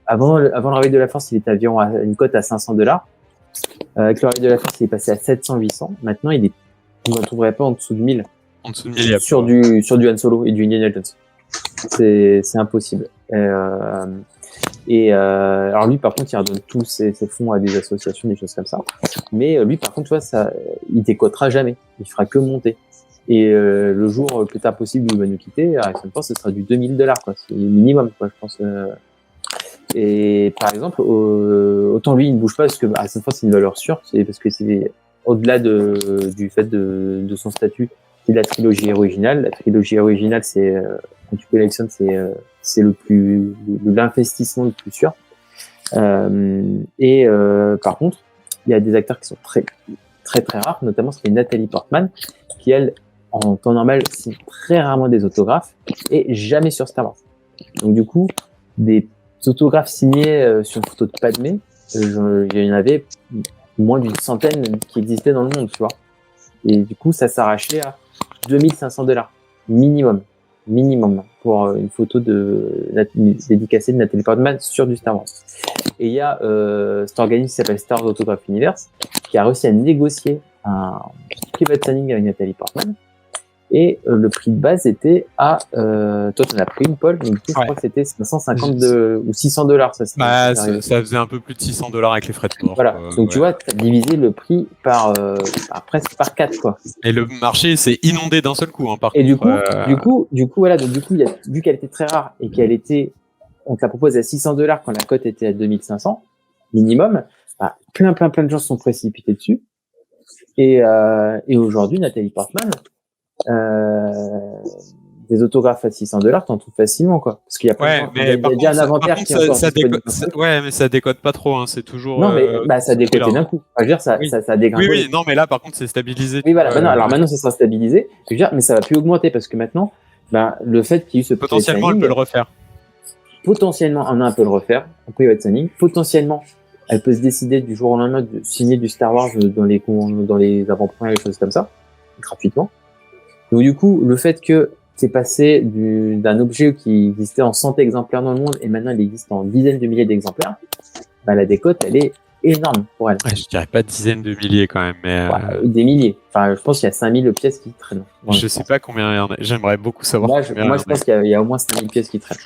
avant le réveil de la force, il était environ à une cote à $500. Avec le réveil de la force, il est passé à 700-800. Maintenant, vous ne trouverez pas en dessous de 1000. En dessous de 1000, sur du Han Solo et du Indiana Jones. C'est impossible. Alors lui, par contre, il redonne tous ses fonds à des associations, des choses comme ça. Mais lui, par contre, tu vois, il décotera jamais. Il fera que monter. Et le jour le plus tard possible où il va nous quitter, Harrison Ford, ce sera du $2000, quoi. C'est le minimum, quoi, je pense. Et par exemple, autant lui, il ne bouge pas parce que Harrison Ford, c'est une valeur sûre. C'est parce que c'est au-delà du fait de son statut, c'est de la trilogie originale. La trilogie originale, c'est quand tu collectionnes, c'est l'investissement le plus sûr. Par contre, il y a des acteurs qui sont très très très rares, notamment c'est Nathalie Portman, qui elle, en temps normal, signe très rarement des autographes et jamais sur Star Wars. Donc du coup, des autographes signés sur une photo de Padmé, il y en avait moins d'une centaine qui existaient dans le monde, tu vois. Et du coup, ça s'arrachait à $2500 minimum pour une photo dédicacée de Nathalie Portman sur du Star Wars. Et il y a cet organisme qui s'appelle Star Wars Autograph Universe qui a réussi à négocier un private signing avec Nathalie Portman Et le prix de base était à... toi, tu en as pris une, Paul, mais du coup, je crois que c'était 550 ou $600. Ça faisait un peu plus de $600 avec les frais de port. Voilà, donc tu vois, tu as divisé le prix presque par 4, quoi. Et le marché s'est inondé d'un seul coup, hein, par et contre. Du coup, vu qu'elle était très rare et on te la propose à $600 quand la cote était à 2500 minimum, plein de gens se sont précipités dessus. Et aujourd'hui, Nathalie Portman, des autographes à $600, t'en trouves facilement, quoi. Parce qu'il y a déjà un inventaire qui est encore disponible. Ouais, mais ça décote pas trop, hein. C'est toujours. Non, mais ça a décoté d'un coup. Enfin, je veux dire, ça a dégringolé. Oui, non, mais là, par contre, c'est stabilisé. Oui, voilà. Maintenant, ça sera stabilisé. Je veux dire, mais ça va plus augmenter parce que maintenant, le fait qu'il y ait eu ce potentiellement, elle peut le refaire. Potentiellement, Anna peut le refaire en private signing. Potentiellement, elle peut se décider du jour au lendemain de signer du Star Wars dans les avant-premières, des choses comme ça, gratuitement. Donc du coup, le fait que c'est passé d'un objet qui existait en 100 exemplaires dans le monde et maintenant il existe en dizaines de milliers d'exemplaires, la décote, elle est énorme pour elle. Je dirais pas dizaines de milliers quand même, mais... des milliers. Enfin, je pense qu'il y a 5000 pièces qui traînent. Je sais pas combien il y en a. J'aimerais beaucoup savoir. Moi, je pense qu'il y a au moins 5000 pièces qui traînent.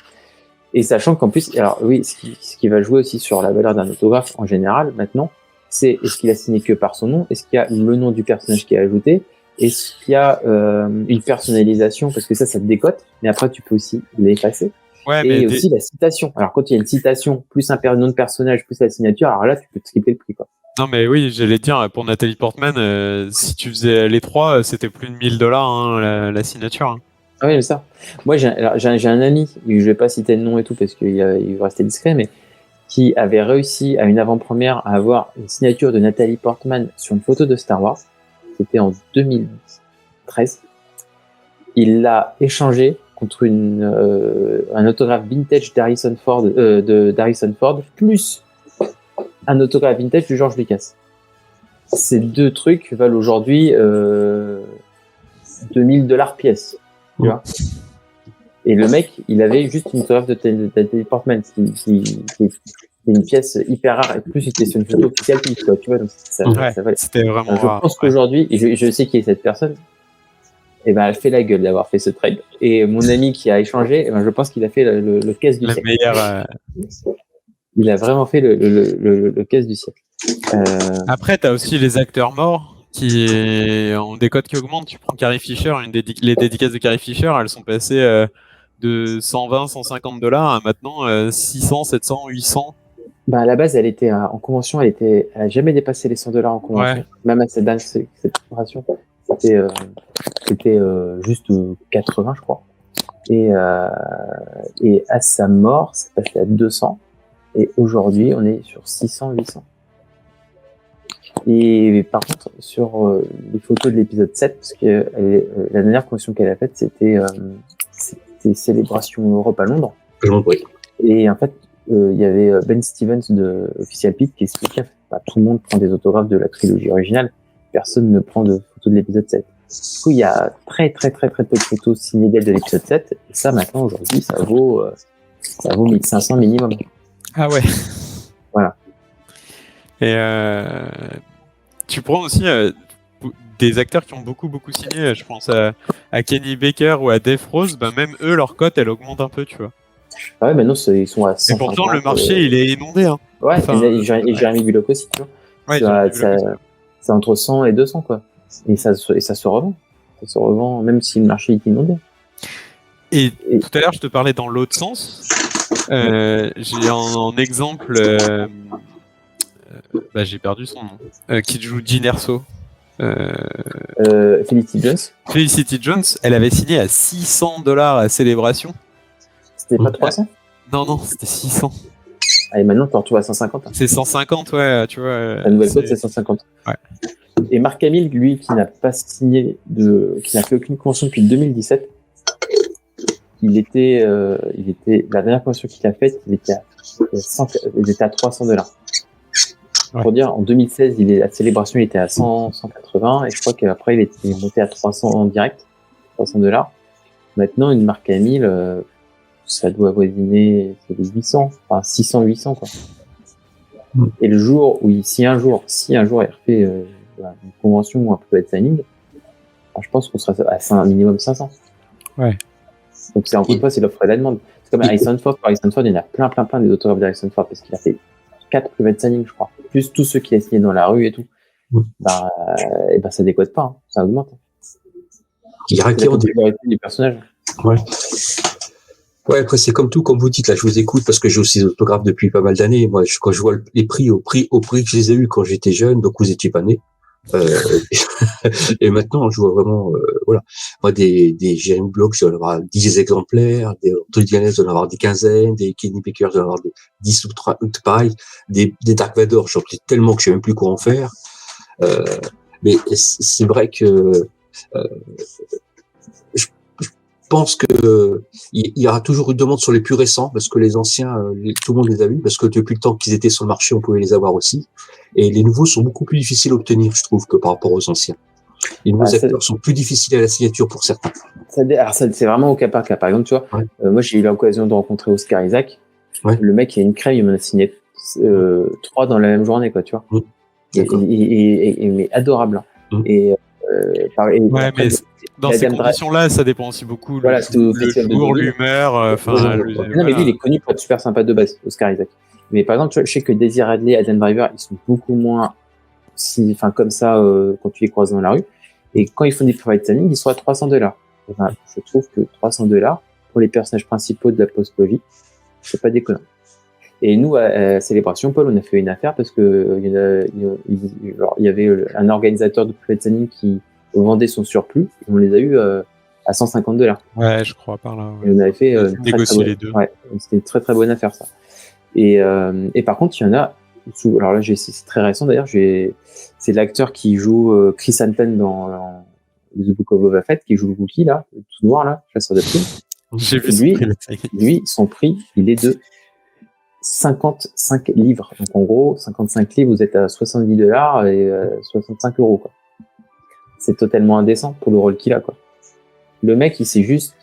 Et sachant qu'en plus, alors oui, ce qui va jouer aussi sur la valeur d'un autographe en général maintenant, c'est est-ce qu'il a signé que par son nom, est-ce qu'il y a le nom du personnage qui est ajouté, est-ce qu'il y a une personnalisation, parce que ça te décote, mais après tu peux aussi l'effacer. Ouais, et aussi la citation. Alors quand il y a une citation, plus un nom de personnage, plus la signature, alors là tu peux skipper le prix, quoi. Non mais oui, j'allais dire, pour Nathalie Portman, si tu faisais les trois, c'était plus de $1000 hein, la signature. Hein. Ah oui, mais ça. Moi, j'ai un ami, je vais pas citer le nom et tout parce qu'il veut rester discret, mais qui avait réussi à une avant-première à avoir une signature de Nathalie Portman sur une photo de Star Wars. C'était en 2013. Il l'a échangé contre un autographe vintage d'Harrison Ford, plus un autographe vintage de George Lucas. Ces deux trucs valent aujourd'hui $2000 pièce. Tu vois. Et le mec, il avait juste une autographe de Nathalie Portman qui est une pièce hyper rare et plus c'était sur une photo officielle, tu vois, donc ça valait. C'était vraiment je rare. pense qu'aujourd'hui, et je sais qui est cette personne, elle fait la gueule d'avoir fait ce trade. Et mon ami qui a échangé, je pense qu'il a fait le caisse du siècle. Il a vraiment fait le caisse du siècle. Après, t'as aussi les acteurs morts qui ont des codes qui augmentent. Tu prends Carrie Fisher, les dédicaces de Carrie Fisher, elles sont passées de $120, $150 à maintenant 600, 700, 800. À la base, elle était en convention, elle a jamais dépassé les $100 en convention. Ouais. Même à cette opération, c'était juste 80, je crois. Et à sa mort, c'est passé à 200. Et aujourd'hui, on est sur 600, 800. Et par contre, sur les photos de l'épisode 7, parce que la dernière convention qu'elle a faite, c'était Célébration Europe à Londres. Oui. Et en fait, il y avait Ben Stevens de Official Pic qui expliquait tout le monde prend des autographes de la trilogie originale, personne ne prend de photos de l'épisode 7. Du coup, il y a très peu de photos signées d'elle de l'épisode 7, et ça maintenant, aujourd'hui, ça vaut 1500 minimum. Ah ouais. Voilà. Et tu prends aussi des acteurs qui ont beaucoup signé, je pense à Kenny Baker ou à Dave Rose, même eux, leur cote, elle augmente un peu, tu vois. Ah ouais, maintenant, ils sont à 100. Et pourtant, le marché, il est inondé. Hein. Ouais, et Jeremy Bullock aussi, tu vois. Ouais, c'est entre 100 et 200, quoi. Et ça se revend. Ça se revend, même si le marché est inondé. Et tout à l'heure, je te parlais dans l'autre sens. J'ai en exemple... j'ai perdu son nom. Qui joue Jyn Erso. Felicity Jones. Felicity Jones, elle avait signé à $600 à Célébration. C'était pas 300 ? Non, c'était 600. Ah, et maintenant, tu en retrouves à 150. Hein. C'est 150, ouais, tu vois. La nouvelle cote, c'est 150. Ouais. Et Mark Hamill, lui, qui n'a pas signé qui n'a fait aucune convention depuis 2017, il était, la dernière convention qu'il a faite, il était à $300. Ouais. Pour dire, en 2016, la célébration, il était à 180, et je crois qu'après, il était monté à 300 en direct, $300. Maintenant, une Mark Hamill, ça doit avoisiner 800, enfin 600, 800, quoi. Et le jour où si un jour il refait une convention ou un private signing, je pense qu'on sera à un minimum 500. Ouais. Donc c'est encore une fois, c'est l'offre et la demande. C'est comme Harrison Ford. Par Harrison Ford, il y en a plein des autographes d'Harrison Ford parce qu'il a fait 4 private signings, je crois. Plus tous ceux qu'il a signés dans la rue et tout. Et ça décote pas, hein. Ça augmente. Il y a la popularité du personnage. Ouais. Ouais, après, c'est comme tout, comme vous dites, là, je vous écoute parce que j'ai aussi des autographes depuis pas mal d'années. Moi, quand je vois les prix au prix que je les ai eus quand j'étais jeune, donc vous étiez pas nés. Et maintenant, je vois vraiment, voilà. Moi, des Jeremy Block, je dois en avoir 10 exemplaires, des Anthony Dianes, je dois en avoir des quinzaines, des Kenny Baker, je dois en avoir des 10 ou 3, pareil, des Dark Vador, j'en ai tellement que je sais même plus quoi en faire. Mais c'est vrai que, je pense que il y aura toujours une demande sur les plus récents parce que les anciens, tout le monde les a vus parce que depuis le temps qu'ils étaient sur le marché, on pouvait les avoir aussi. Et les nouveaux sont beaucoup plus difficiles à obtenir, je trouve, que par rapport aux anciens. Les nouveaux acteurs sont plus difficiles à la signature pour certains. Alors ça, c'est vraiment au cas par cas. Par exemple, tu vois, moi j'ai eu l'occasion de rencontrer Oscar Isaac. Ouais. Le mec, il a une crème, il m'en a signé 3 dans la même journée, quoi, tu vois. Mais adorable. Et mais dans ces conditions-là, ça dépend aussi beaucoup le jour, l'humeur. Non, mais lui, il est connu pour être super sympa de base, Oscar Isaac. Mais par exemple, je sais que Daisy Ridley et Adam Driver, ils sont beaucoup moins comme ça quand tu les croises dans la rue. Et quand ils font des private signings, ils sont à $300. Je trouve que $300 pour les personnages principaux de la post-logie, c'est pas déconnant. Et nous, à Célébration, Paul, on a fait une affaire parce que il y avait un organisateur de private signing qui vendait son surplus et on les a eu à $150. Ouais, je crois par là. Ouais. Et on avait fait négocier les deux. Ouais, c'était une très très bonne affaire ça. Et par contre, il y en a. Alors là, c'est très récent d'ailleurs. C'est l'acteur qui joue Chris Anton dans The Book of Boba Fett, qui joue le Wookiee là, tout noir là, chasseur de primes. J'ai vu lui, son prix, il est de 55 livres. Donc en gros, 55 livres, vous êtes à $70 et 65 €, quoi. C'est totalement indécent pour le rôle qu'il a, quoi. Le mec, il sait juste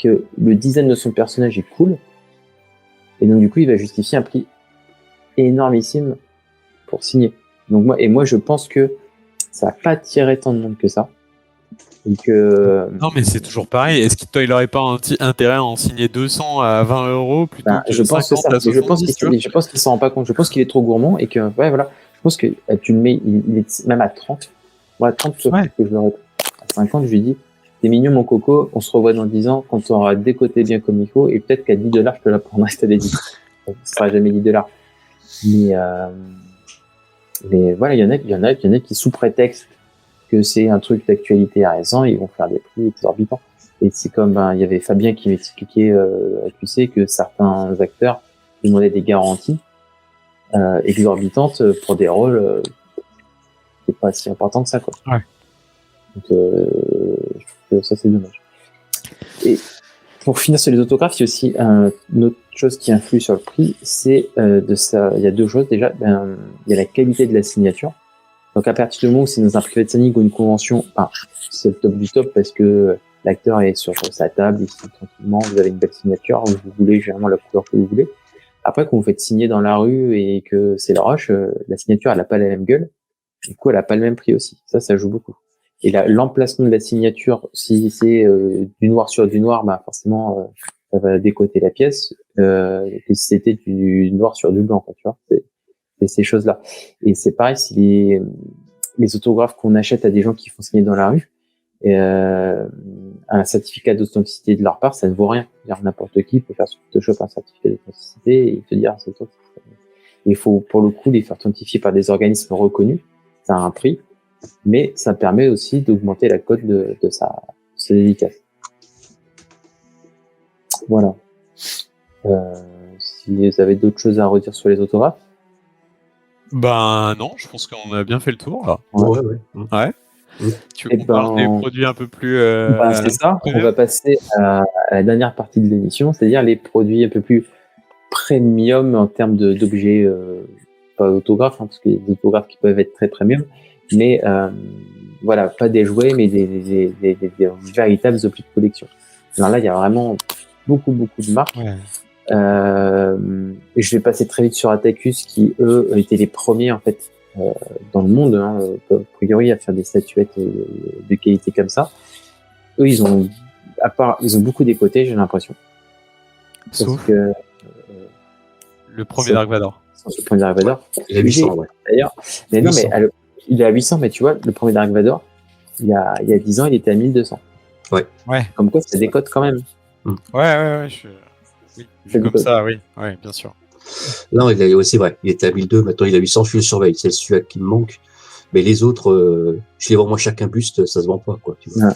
que le design de son personnage est cool. Et donc, du coup, il va justifier un prix énormissime pour signer. Donc, moi, je pense que ça va pas attirer tant de monde que ça. Et que... Non, mais c'est toujours pareil. Est-ce qu'il n'aurait pas intérêt à en signer 200 à 20 € plutôt que je pense 50 que à 70, je pense qu'il s'en rend pas compte. Je pense qu'il est trop gourmand et que, ouais, voilà. Je pense que tu le mets, il est même à 30. Moi, à 30, que je l'aurais. À 50, je lui dis, t'es mignon, mon coco, on se revoit dans 10 ans quand tu auras décoté bien comme il faut et peut-être qu'à $10, je te la prendrai, je t'avais dit. Ce sera jamais $10. Mais voilà, il y en a qui, sous prétexte que c'est un truc d'actualité récent, ils vont faire des prix exorbitants. Et c'est comme, il y avait Fabien qui m'expliquait à QC que certains acteurs demandaient des garanties exorbitantes pour des rôles c'est pas si important que ça, quoi. Ouais. Donc, je trouve que ça, c'est dommage. Et pour finir sur les autographes, il y a aussi une autre chose qui influe sur le prix, c'est de ça. Il y a 2 choses. Déjà, il y a la qualité de la signature. Donc, à partir du moment où c'est dans un private signing ou une convention, c'est le top du top parce que l'acteur est sur sa table, il signe tranquillement, vous avez une belle signature, vous voulez généralement la couleur que vous voulez. Après, quand vous faites signer dans la rue et que c'est le rush, la signature, elle n'a pas la même gueule. Du coup, elle n'a pas le même prix aussi. Ça joue beaucoup. Et l'emplacement de la signature, si c'est du noir sur du noir, forcément, ça va décoter la pièce. Que si c'était du noir sur du blanc, quoi, tu vois. C'est ces choses-là. Et c'est pareil, si les autographes qu'on achète à des gens qui font signer dans la rue, un certificat d'authenticité de leur part, ça ne vaut rien. N'importe qui peut faire sur Photoshop un certificat d'authenticité et te dire c'est toi. Il faut, pour le coup, les faire authentifier par des organismes reconnus. Ça a un prix, mais ça permet aussi d'augmenter la cote de sa dédicace. Voilà. Si vous avez d'autres choses à redire sur les autographes. Non, je pense qu'on a bien fait le tour là. Ouais. Tu veux qu'on parle des produits un peu plus... c'est ça, on va passer à la dernière partie de l'émission, c'est-à-dire les produits un peu plus premium en termes d'objets, pas d'autographes, parce qu'il y a des autographes qui peuvent être très premium, mais voilà, pas des jouets, mais des véritables objets de collection. Alors là, il y a vraiment beaucoup de marques. Ouais. Je vais passer très vite sur Atacus, qui eux étaient les premiers en fait dans le monde, hein, a priori, à faire des statuettes de qualité comme ça. Eux, ils ont beaucoup décoté, j'ai l'impression. Sauf que le premier Dark Vador. Le premier Dark Vador. Il a 800, ouais. D'ailleurs, mais 800. non, mais il est à 800, mais tu vois, le premier Dark Vador, il y a 10 ans, il était à 1200. Ouais. Comme quoi, ça décote quand même. Ouais. Oui, vu comme ça, oui. Ouais, bien sûr. Non, c'est vrai. Il était à 1002, maintenant il a 800, je le surveille. C'est celui-là qui me manque. Mais les autres, je les vends moi chacun buste, ça se vend pas, quoi. Tu vois.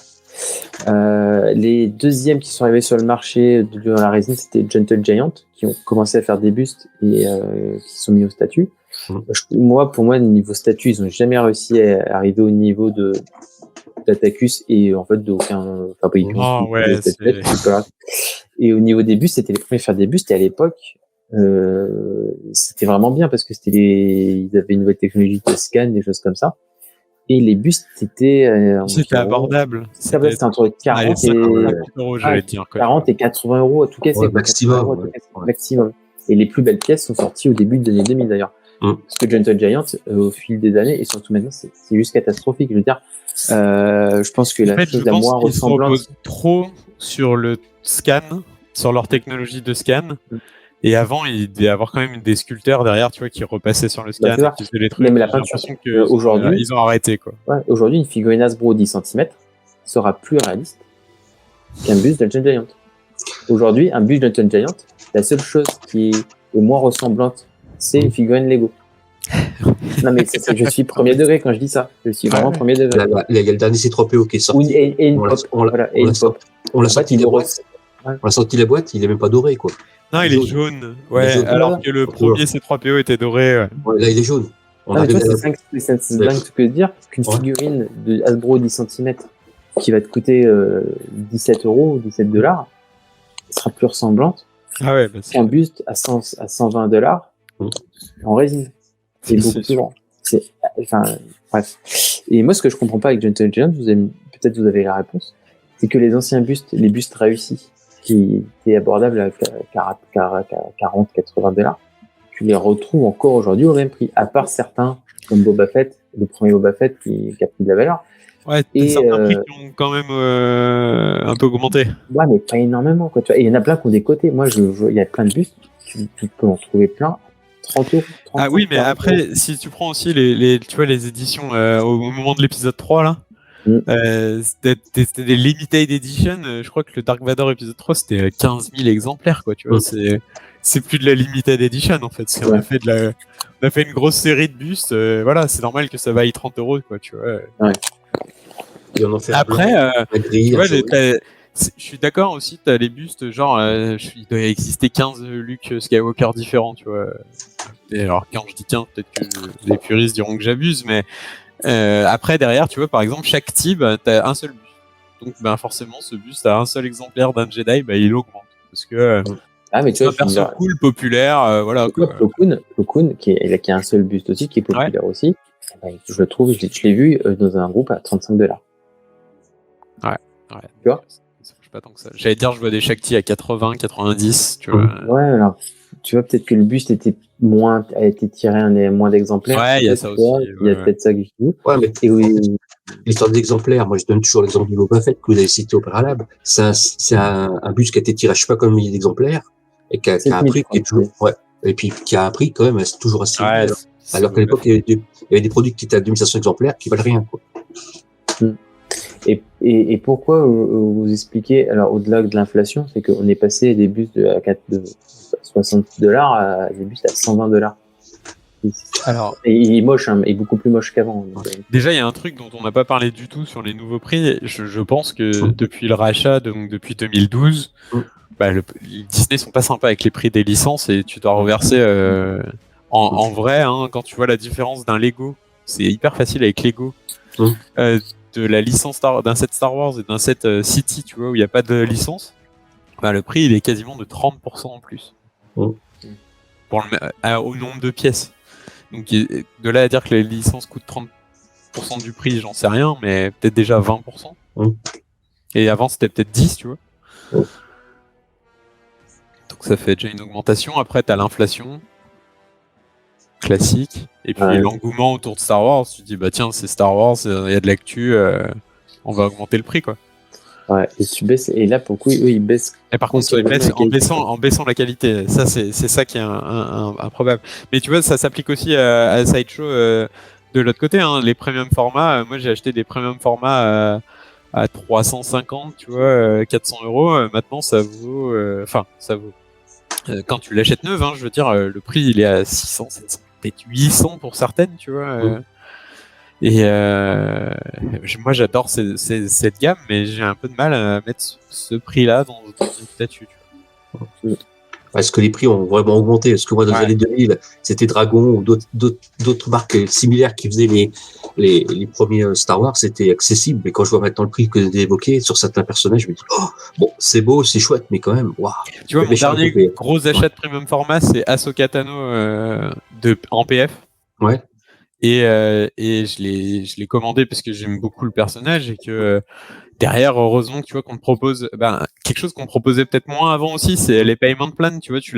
Les deuxièmes qui sont arrivés sur le marché de la résine, c'était Gentle Giant, qui ont commencé à faire des bustes et qui sont mis au statut. Pour moi, niveau statut, ils ont jamais réussi à arriver au niveau d'Atacus et en fait d'aucun fabricant. Et au niveau des bustes, c'était les premiers à faire des bustes et à l'époque, c'était vraiment bien parce que ils avaient une nouvelle technologie de scan, des choses comme ça. Et les bustes c'était abordable. C'était entre 40 et 80 euros à tout casser. Ouais, maximum. Maximum. Et les plus belles pièces sont sorties au début de l'année 2000 d'ailleurs. Parce que Gentle Giant, au fil des années, et surtout maintenant, c'est juste catastrophique. Je veux dire, je pense que la chose la moins ressemblante. Ils se reposent trop sur le scan, sur leur technologie de scan. Et avant, il devait y avoir quand même des sculpteurs derrière, tu vois, qui repassaient sur le scan, qui faisaient les trucs. Même la j'ai peinture. l'impression qu'aujourd'hui, ils ont arrêté, quoi. Ouais, aujourd'hui, une figurine Hasbro 10 cm sera plus réaliste qu'un buste de Gentle Giant. Aujourd'hui, un buste de Gentle Giant, la seule chose qui est au moins ressemblante, c'est une figurine Lego. Non, mais je suis premier degré quand je dis ça. Je suis vraiment premier degré. Il y a le dernier C3PO qui est sorti. Et une pop. On l'a sorti la boîte, il est même pas doré, quoi. Non, il est jaune. Ouais, alors que le premier C3PO était doré. Ouais. Là, il est jaune. C'est dingue ce que dire qu'une figurine de Hasbro 10 cm qui va te coûter 17 euros ou 17 $, sera plus ressemblante qu'un buste à 120 $ en résine. C'est beaucoup plus grand. Bref. Et moi, ce que je comprends pas avec Gentle Giant, peut-être vous avez la réponse, c'est que les anciens bustes, les bustes réussis, qui étaient abordables à 40, 80 $, tu les retrouves encore aujourd'hui au même prix, à part certains, comme Boba Fett, le premier Boba Fett qui a pris de la valeur. Ouais, certains prix qui ont quand même un peu augmenté. Ouais, mais pas énormément, quoi. Tu vois. Et il y en a plein qui ont des côtés. Moi, il y a plein de bustes, tu peux en trouver plein. 30 euros. Ah oui, mais après, si tu prends aussi tu vois, les éditions au moment de l'épisode 3, là, c'était des limited edition. Je crois que le Dark Vador épisode 3, c'était 15 000 exemplaires, quoi, tu vois. C'est plus de la limited edition, en fait. On a fait une grosse série de bustes. Voilà, c'est normal que ça vaille 30 euros, quoi, tu vois. Ouais. Et on en fait après, tu vois, je suis d'accord aussi, t'as les bustes, genre, il doit exister 15 Luke Skywalker différents, tu vois. Et alors, quand je dis 15, peut-être que les puristes diront que j'abuse, mais après, derrière, tu vois, par exemple, chaque type, t'as un seul buste. Donc, forcément, ce buste a un seul exemplaire d'un Jedi, il augmente. Parce que mais tu vois, un perso cool, populaire, voilà. Plo Koon, qui a un seul buste aussi, qui est populaire aussi, je le trouve, je l'ai vu dans un groupe à 35 $. Ouais. Tu vois? Pas tant que ça. J'allais dire, je vois des Shakti à 80, 90, tu vois. Ouais, alors, tu vois, peut-être que le buste a été tiré moins d'exemplaires. Ouais, il y a ça aussi. Il y a peut-être ça que je dis. Ouais, mais l'histoire d'exemplaires, moi, je donne toujours l'exemple du Boba Fett que vous avez cité au préalable. C'est un buste qui a été tiré, je sais pas combien d'exemplaires, et qui a un prix qui est toujours, et puis qui a un prix quand même toujours assez élevé. Alors qu'à l'époque, il y avait des produits qui étaient à 2500 exemplaires qui valent rien, quoi. Et pourquoi vous expliquez, alors au-delà de l'inflation, c'est qu'on est passé des bustes de 60 $ à des bustes à 120 $. Alors, et il est moche, hein, et beaucoup plus moche qu'avant. Déjà, il y a un truc dont on n'a pas parlé du tout sur les nouveaux prix. Je pense que depuis le rachat, donc depuis 2012, les Disney sont pas sympas avec les prix des licences et tu dois reverser en vrai, hein, quand tu vois la différence d'un Lego, c'est hyper facile avec Lego. De la licence d'un set Star Wars et d'un set City, tu vois, où il n'y a pas de licence, le prix il est quasiment de 30% en plus. Pour au nombre de pièces. Donc de là à dire que les licences coûtent 30% du prix, j'en sais rien, mais peut-être déjà 20%. Et avant c'était peut-être 10, tu vois. Donc ça fait déjà une augmentation. Après t'as l'inflation. classique. Et puis l'engouement autour de Star Wars, tu te dis bah tiens c'est Star Wars, il y a de l'actu, on va augmenter le prix quoi. Ouais, et tu baisses, et là pour le coup, ils baissent. Et par contre, ils baissent en baissant la qualité. Ça, c'est ça qui est improbable. Mais tu vois, ça s'applique aussi à Sideshow de l'autre côté. Hein. Les premium formats, moi j'ai acheté des premium formats à 350, tu vois, 400 €. Maintenant, ça vaut. Ça vaut. Quand tu l'achètes neuf, hein, je veux dire, le prix il est à 600, 700, peut-être 800 pour certaines, tu vois. Et moi j'adore cette gamme, mais j'ai un peu de mal à mettre ce prix-là dans une statue. Parce que les prix ont vraiment augmenté. Parce que moi, dans les années 2000, c'était Dragon ou d'autres marques similaires qui faisaient les premiers Star Wars, c'était accessible. Mais quand je vois maintenant le prix que j'ai évoqué sur certains personnages, je me dis, bon, c'est beau, c'est chouette, mais quand même, waouh. Tu vois, mon dernier gros achat de premium format, c'est Ahsoka Tano en PF. Ouais. Et je l'ai commandé parce que j'aime beaucoup le personnage et que derrière, heureusement, tu vois qu'on te propose quelque chose qu'on proposait peut-être moins avant aussi, c'est les payment plans, tu vois, tu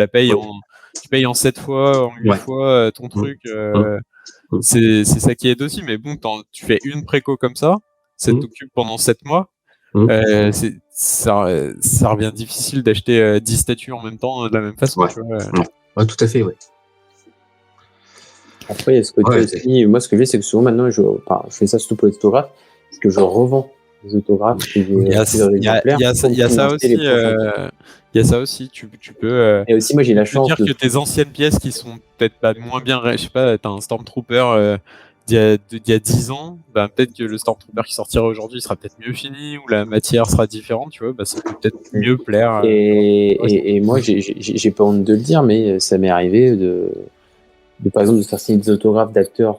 payes en 7 fois, en 8 fois ton truc. C'est ça qui aide aussi, mais bon, tu fais une préco comme ça t'occupe pendant 7 mois. Ça revient difficile d'acheter 10 statues en même temps de la même façon. Tu vois. Ouais, tout à fait, ouais. Après, il y a ce côté aussi, moi ce que je fais, c'est que souvent maintenant, je fais ça surtout pour les autographes, parce que je revends les autographes. Il y a ça aussi, tu peux. Et aussi, moi j'ai la chance dire que tes anciennes pièces qui sont peut-être pas moins bien, je sais pas, t'as un Stormtrooper d'il y a 10 ans, peut-être que le Stormtrooper qui sortira aujourd'hui sera peut-être mieux fini, ou la matière sera différente, tu vois, ça peut peut-être mieux plaire. Et moi, j'ai pas honte de le dire, mais ça m'est arrivé de par exemple de faire signer des autographes d'acteurs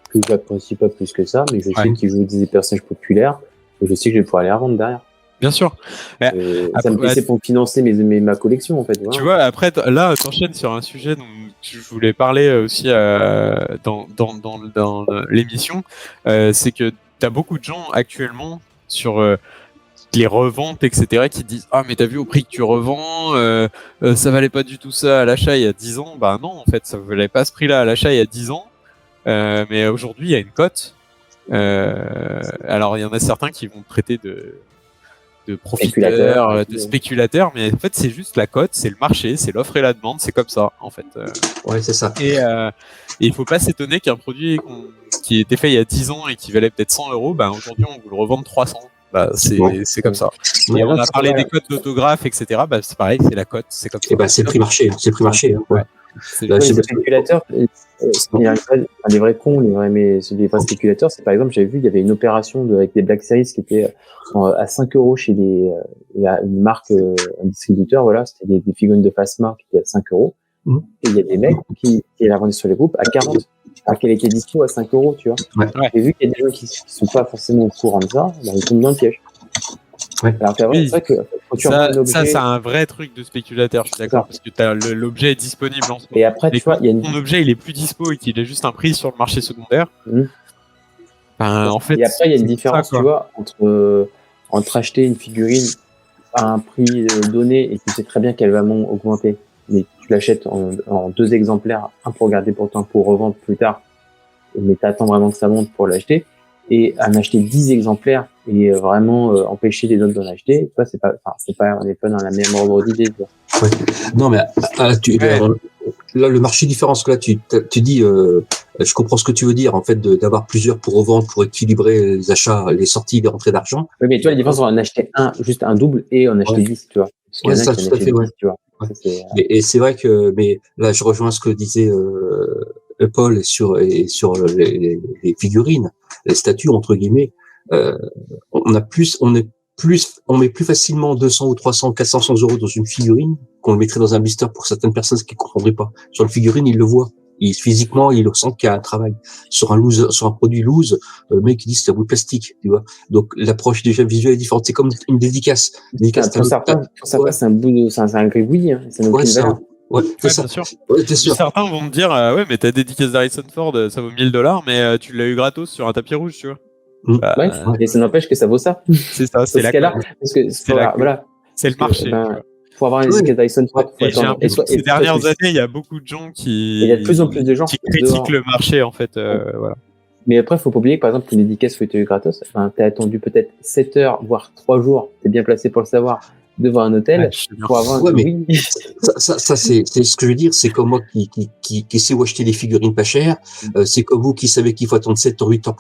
que j'apprécie pas plus que ça, mais je sais qu'ils jouent des personnages populaires et je sais que je vais pouvoir les revendre derrière. Bien sûr. Ça me plaisait pour financer ma collection en fait. Voilà. Tu vois, après là t'enchaînes sur un sujet dont je voulais parler aussi dans l'émission, c'est que t'as beaucoup de gens actuellement sur les reventes, etc., qui disent mais t'as vu au prix que tu revends, ça valait pas du tout ça à l'achat il y a 10 ans. Bah non, en fait, ça valait pas ce prix-là à l'achat il y a 10 ans, mais aujourd'hui il y a une cote. Alors il y en a certains qui vont traiter de profiteurs, de spéculateurs, mais en fait c'est juste la cote, c'est le marché, c'est l'offre et la demande, c'est comme ça en fait. Ouais, c'est ça. Et il faut pas s'étonner qu'un produit qui était fait il y a 10 ans et qui valait peut-être 100 €, aujourd'hui on vous le revend 300. C'est comme ça. Et on a parlé des cotes d'autographes, etc. C'est pareil, c'est la cote, c'est comme ça. Et c'est le prix marché, c'est le prix marché. Les spéculateurs, les vrais cons, les vrais spéculateurs, c'est par exemple, j'avais vu, il y avait une opération avec des Black Series qui était à 5 € chez une marque, un distributeur, voilà, c'était des figurines de Phasma qui étaient à 5 €. Et il y a des mecs qui la vendaient sur les groupes à 40. Alors qu'elle était dispo à 5 €, tu vois. Et vu qu'il y a des gens qui sont pas forcément au courant de ça, ils tombent dans le piège. Alors qu'après, c'est vrai que quand tu revends un objet... Ça, c'est un vrai truc de spéculateur, je suis d'accord, parce que l'objet est disponible en ce moment. Et après, tu vois, ton objet, il est plus dispo et qu'il a juste un prix sur le marché secondaire. En fait, et après, il y a une différence, tu vois, entre acheter une figurine à un prix donné et tu sais très bien qu'elle va augmenter, mais tu l'achètes en 2 exemplaires, un pour garder pour toi, pour revendre plus tard, mais t'attends vraiment que ça monte pour l'acheter, et en acheter 10 exemplaires et vraiment empêcher les autres d'en acheter, tu vois, on n'est pas dans la même ordre d'idée, tu vois. Ouais. Non, mais là, le marché différence que là, tu dis, je comprends ce que tu veux dire, en fait, d'avoir plusieurs pour revendre, pour équilibrer les achats, les sorties, les rentrées d'argent. Oui, mais tu vois, la différence, on en acheter juste un double et on acheter 10, tu vois. Ouais, ça, tout à fait, 10, tu vois. Ouais. Et c'est vrai que, mais là, je rejoins ce que disait Paul sur les figurines, les statues entre guillemets. On met plus facilement 200 ou 300, 400, 100 € dans une figurine qu'on le mettrait dans un blister pour certaines personnes qui comprendraient pas. Sur le figurine, ils le voient. Physiquement, ils ressentent qu'il y a un travail. Sur un produit loose, le mec il dit c'est un bout de plastique, tu vois. Donc l'approche déjà visuelle est différente. C'est comme une dédicace. Pour certains, c'est un gribouillis, hein. Ça n'a aucune valeur. Bien sûr. Certains vont me dire mais ta dédicace d'Harrison Ford, ça vaut $1000, mais tu l'as eu gratos sur un tapis rouge, tu vois. Et ça n'empêche que ça vaut ça. C'est ça, c'est la parce que c'est le marché. pour avoir une étiquette Dyson 3. Et j'ai l'impression que ces dernières années, il y a beaucoup de gens il y a de plus en plus de gens qui critiquent le marché, en fait. Voilà. Mais après, il faut pas oublier que, par exemple, une dédicace faut être gratos. Enfin, t'as attendu peut-être 7 heures, voire 3 jours. T'es bien placé pour le savoir devant un hôtel pour avoir ça c'est ce que je veux dire. C'est comme moi qui sais où acheter les figurines pas chères. C'est comme vous qui savez qu'il faut attendre 7 heures, 8 heures.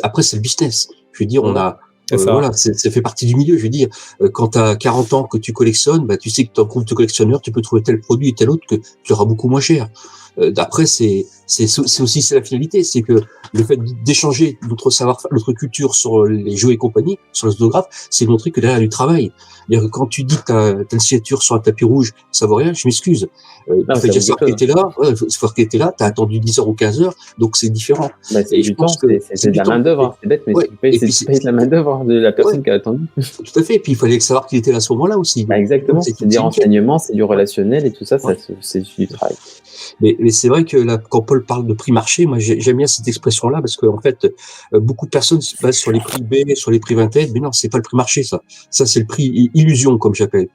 Après, c'est le business. Je veux dire, on a, voilà, ça fait partie du milieu. Je veux dire, quand tu as 40 ans que tu collectionnes, bah, tu sais que dans le groupe de collectionneurs, tu peux trouver tel produit et tel autre que tu auras beaucoup moins cher. Après, c'est aussi la finalité, c'est que le fait d'échanger notre savoir, notre culture sur les jeux et compagnie, sur les autographes, c'est montrer que derrière il y a du travail. C'est-à-dire que quand tu dis que t'as une signature sur un tapis rouge, ça vaut rien, je m'excuse. Il faut déjà savoir qu'elle était là, t'as attendu 10 heures ou 15 heures, donc c'est différent. Bah, c'est du temps, c'est de la main d'œuvre, hein. C'est bête, mais c'est de la main d'œuvre de la personne qui a attendu. Tout à fait, et puis il fallait savoir qu'il était là à ce moment-là aussi. Bah, exactement, c'est des renseignements, c'est du relationnel et tout ça, c'est du travail. Mais c'est vrai que là, quand Paul parle de prix marché, moi j'aime bien cette expression-là parce qu'en fait, beaucoup de personnes se basent sur les prix eBay, sur les prix Vinted, mais non, c'est pas le prix marché, ça. Ça, c'est le prix illusion, comme j'appelle.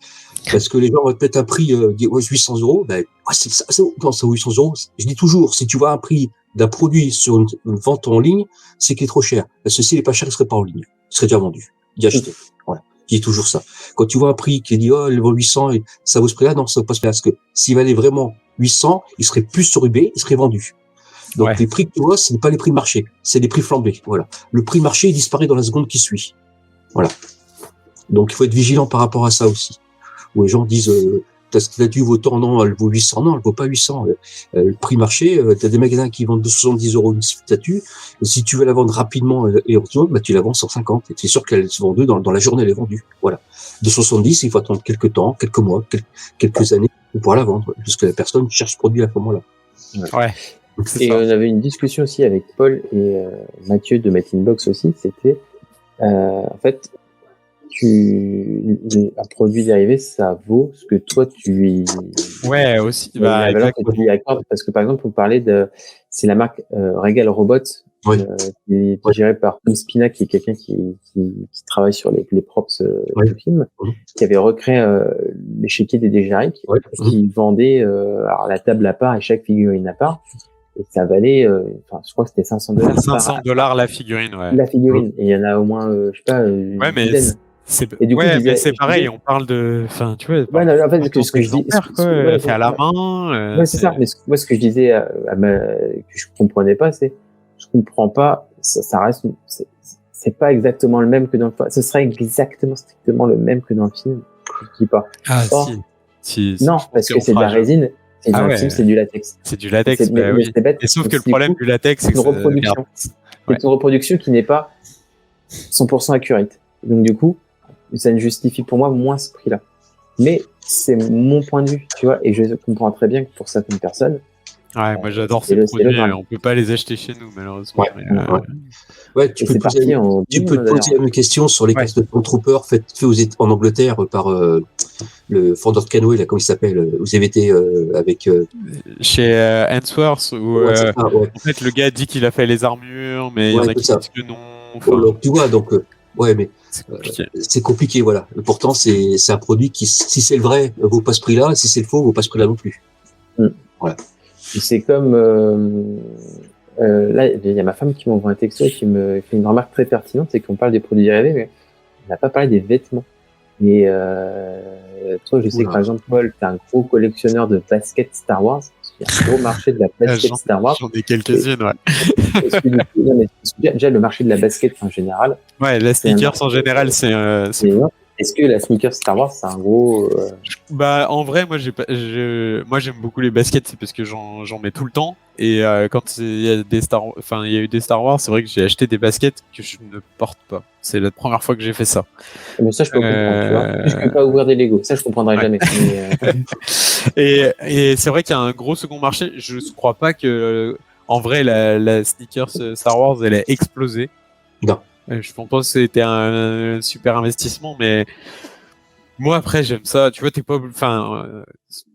Parce que les gens vont peut-être un prix, dire, 800 €, ben, c'est ça, non, c'est 800 €. Je dis toujours, si tu vois un prix d'un produit sur une vente en ligne, c'est qu'il est trop cher. Parce que s'il est pas cher, il serait pas en ligne. Il serait déjà vendu. Il acheté. Voilà. Je dis toujours ça. Quand tu vois un prix qui dit, il vaut 800 et ça vaut ce prix-là, non, ça vaut pas ce prix-là. Parce que s'il valait vraiment 800, il serait plus sur eBay, il serait vendu. Donc les prix que tu vois, ce n'est pas les prix de marché, c'est les prix flambés. Voilà. Le prix marché il disparaît dans la seconde qui suit. Voilà. Donc il faut être vigilant par rapport à ça aussi. Où les gens disent ta statue vaut tant, non, elle vaut 800, non, elle vaut pas 800. Le prix marché, tu as des magasins qui vendent 270 € une statue, et si tu veux la vendre rapidement et bah tu la vends 150, et c'est sûr qu'elle se vend dans la journée, elle est vendue. Voilà. 270, il faut attendre quelques temps, quelques mois, quelques années pour pouvoir la vendre, parce que la personne cherche ce produit à ce moment-là. Ouais. Et on avait une discussion aussi avec Paul et Mathieu de Met Inbox aussi, c'était en fait un produit dérivé, ça vaut ce que toi tu lui aussi la valeur que tu lui accordes, parce que par exemple on parlait c'est la marque Regal Robots qui est gérée par Tom Spina, qui est quelqu'un qui travaille sur les props de films, qui avait recréé l'échiquier des Dégéric, qui vendait alors la table à part et chaque figurine à part. Et ça valait, je crois que c'était $500. $500 la figurine, La figurine. Et il y en a au moins, je sais pas, une dizaine. Mais c'est pareil, on parle de, tu vois. En fait, ce que je dis, fait à la main. C'est ça. Mais moi, ce que je disais, que je comprenais pas, c'est, je comprends pas, ça reste, c'est pas exactement le même que dans le film. Ce serait exactement, strictement le même que dans le film. Je dis pas. Si. Non, parce que c'est de la résine. Et dans le film, c'est du latex. C'est du latex, oui. Et sauf que le problème du latex, c'est que c'est une reproduction qui n'est pas 100% accurate. Donc, du coup, ça ne justifie pour moi moins ce prix-là. Mais c'est mon point de vue, tu vois, et je comprends très bien que pour certaines personnes. Ouais, moi j'adore ces produits, on peut pas les acheter chez nous, malheureusement. Tu peux te poser une question sur les cartes de Stormtrooper faites en Angleterre par le fondeur de Canoë, là, comment il s'appelle, vous avez été avec chez Answorth, où en fait le gars dit qu'il a fait les armures, mais il y en a qui disent que non. Donc, tu vois, donc mais c'est compliqué, voilà. Pourtant c'est un produit qui, si c'est le vrai, vaut pas ce prix-là, si c'est le faux, vaut pas ce prix-là non plus. Voilà. C'est comme là, il y a ma femme qui m'envoie un texto et qui me fait une remarque très pertinente, c'est qu'on parle des produits dérivés, mais on n'a pas parlé des vêtements. Et toi, je sais que par exemple, Paul, t'es un gros collectionneur de baskets Star Wars. Il y a un gros marché de la basket Star Wars. J'en ai quelques-unes, Déjà, le marché de la basket en général. Ouais, la sneakers en général, c'est Est-ce que la sneaker Star Wars, c'est un gros... Bah, en vrai, moi j'aime beaucoup les baskets, c'est parce que j'en mets tout le temps. Et quand il y a eu des Star Wars, c'est vrai que j'ai acheté des baskets que je ne porte pas. C'est la première fois que j'ai fait ça. Mais ça, je peux comprendre, tu vois. Je peux pas ouvrir des Lego. Ça, je comprendrai jamais. Et c'est vrai qu'il y a un gros second marché. Je ne crois pas que, en vrai, la sneakers Star Wars, elle a explosé. Non. Je pense que c'était un super investissement, mais Moi, après, j'aime ça. Tu vois, t'es pas, enfin,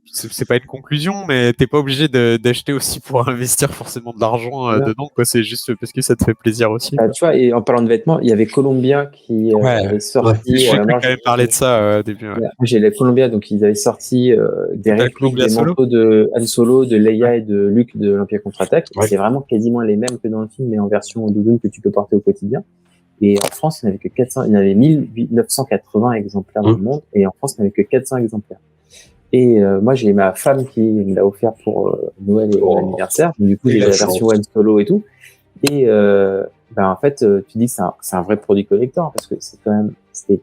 c'est pas une conclusion, mais t'es pas obligé d'acheter aussi pour investir forcément de l'argent dedans, quoi. C'est juste parce que ça te fait plaisir aussi. Tu vois, et en parlant de vêtements, il y avait Columbia qui avait sorti. Je sais que quand même parler de ça au début. Ouais. J'ai les Columbia, donc ils avaient sorti des répliques des manteaux de Han Solo, de Leia et de Luke de l'Empire contre-attaque. Ouais. C'est vraiment quasiment les mêmes que dans le film, mais en version doudoune que tu peux porter au quotidien. Et en France, il n'y en avait que 400, il y en avait 1980 exemplaires dans le monde, et en France, il n'y en avait que 400 exemplaires. Et moi, j'ai ma femme qui me l'a offert pour Noël et l'anniversaire. Donc, du coup, j'ai la version Han Solo et tout. Et en fait, tu dis que c'est un vrai produit collector parce que c'est quand même, c'était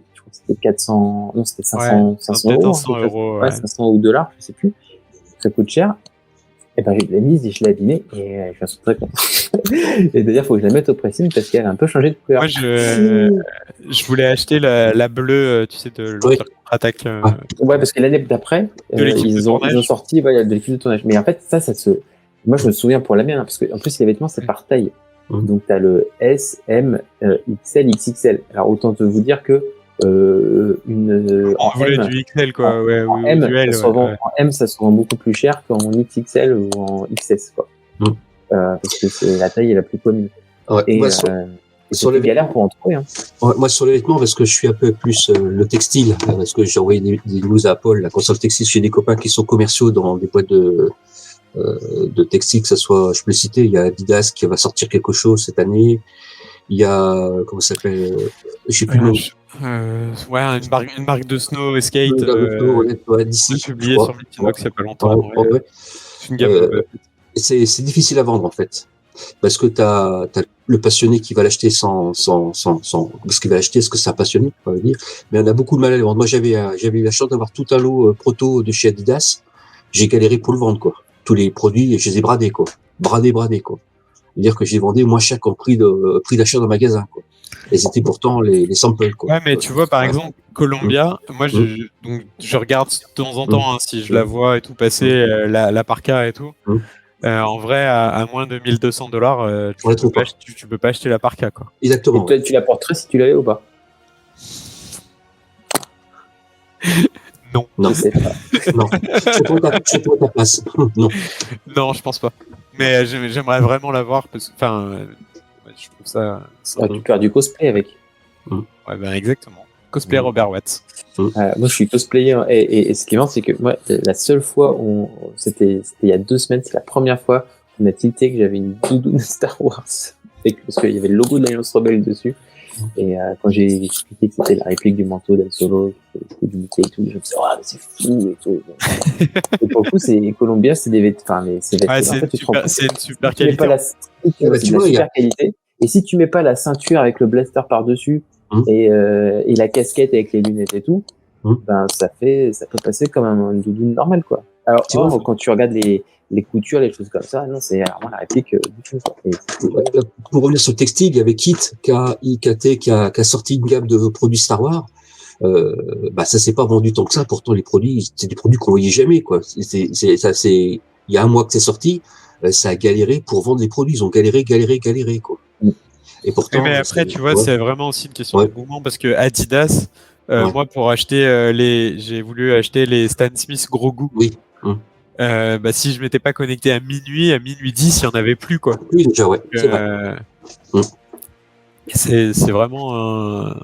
400, non, c'était 500, 500 euros. 500 euros, ouais, 500 ou $, je sais plus. Ça coûte cher. Et ben, je l'ai mise et je l'ai abîmée et je suis très content. Et d'ailleurs, faut que je la mette au pressing parce qu'elle a un peu changé de couleur. Moi, je voulais acheter la bleue, tu sais, de l'Empire contre-attaque. Ouais, parce que l'année d'après, ils ont sorti de l'équipe de tournage. Mais en fait, moi, je me souviens pour la mienne, hein, parce que en plus, les vêtements, c'est par taille. Donc, t'as le S, M, XL, XXL. Alors, autant te vous dire que on voulait du XL, quoi. En M, ça se vend beaucoup plus cher qu'en XXL ou en XS, quoi. Parce que c'est la taille est la plus commune. Ouais, et sur les galères pour en trouver. Hein. Ouais, moi, sur les vêtements, parce que je suis un peu plus le textile, parce que j'ai envoyé des news à Paul, la console textile, chez des copains qui sont commerciaux dans des boîtes de textile, que ce soit, je peux le citer, il y a Adidas qui va sortir quelque chose cette année. Il y a, comment ça s'appelle, je sais plus le nom. Une marque de snow et skate. D'ici. J'ai publié sur Meetingbox il y a pas longtemps. C'est une gamme. C'est difficile à vendre, en fait. Parce que t'as le passionné qui va l'acheter parce qu'il va l'acheter, est-ce que c'est un passionné, on va dire. Mais on a beaucoup de mal à le vendre. Moi, j'avais eu la chance d'avoir tout un lot proto de chez Adidas. J'ai galéré pour le vendre, quoi. Tous les produits, je les ai bradés, quoi. Bradés, quoi. C'est-à-dire que j'ai vendu moins cher qu'en prix d'achat dans le magasin, quoi. Et c'était pourtant les samples, quoi. Ouais, mais tu vois, par exemple, Columbia, moi, je regarde de temps en temps, hein, si je la vois et tout passer, la parka et tout. En vrai, à moins de $1,200, tu peux pas acheter la parka, quoi. Exactement. Et toi, tu la porterais si tu l'avais ou pas? Non. Non. Non. Je prends ta place. Non. Non, je pense pas. Mais j'aimerais vraiment la voir parce que, je trouve ça. Tu peux faire du cosplay avec. Ouais, ben exactement. Cosplay Robert Watts. Moi, je suis cosplayer et ce qui est marrant, c'est que moi, la seule fois c'était il y a 2 semaines, c'est la première fois qu'on a tilté que j'avais une doudoune Star Wars parce qu'il y avait le logo de l'Alliance Rebelle dessus. Et quand j'ai expliqué que c'était la réplique du manteau d'Han Solo, c'était du bouquet et tout, je me suis dit, mais c'est fou et tout. Et pour le coup, c'est Columbia, c'est des vêtements. Ouais, c'est une super qualité. C'est une super qualité. Et si tu mets pas la ceinture avec le blaster par-dessus et la casquette avec les lunettes et tout, ben ça peut passer comme une doudoune normale, quoi. Alors, quand tu regardes les coutures, les choses comme ça, non, c'est vraiment la réplique du film. Pour revenir sur le textile, il y avait Kit, qui a sorti une gamme de produits Star Wars. Ça s'est pas vendu tant que ça. Pourtant, les produits, c'est des produits qu'on voyait jamais, quoi. Il y a un mois que c'est sorti, ça a galéré pour vendre les produits. Ils ont galéré, quoi. Et pourtant. Mais après, tu vois, c'est vraiment aussi une question d'engouement parce que Adidas, moi, pour acheter j'ai voulu acheter les Stan Smith gros goût. Oui. Si je m'étais pas connecté à minuit 10, il y en avait plus, quoi. Oui, déjà, ouais. C'est vrai. C'est vraiment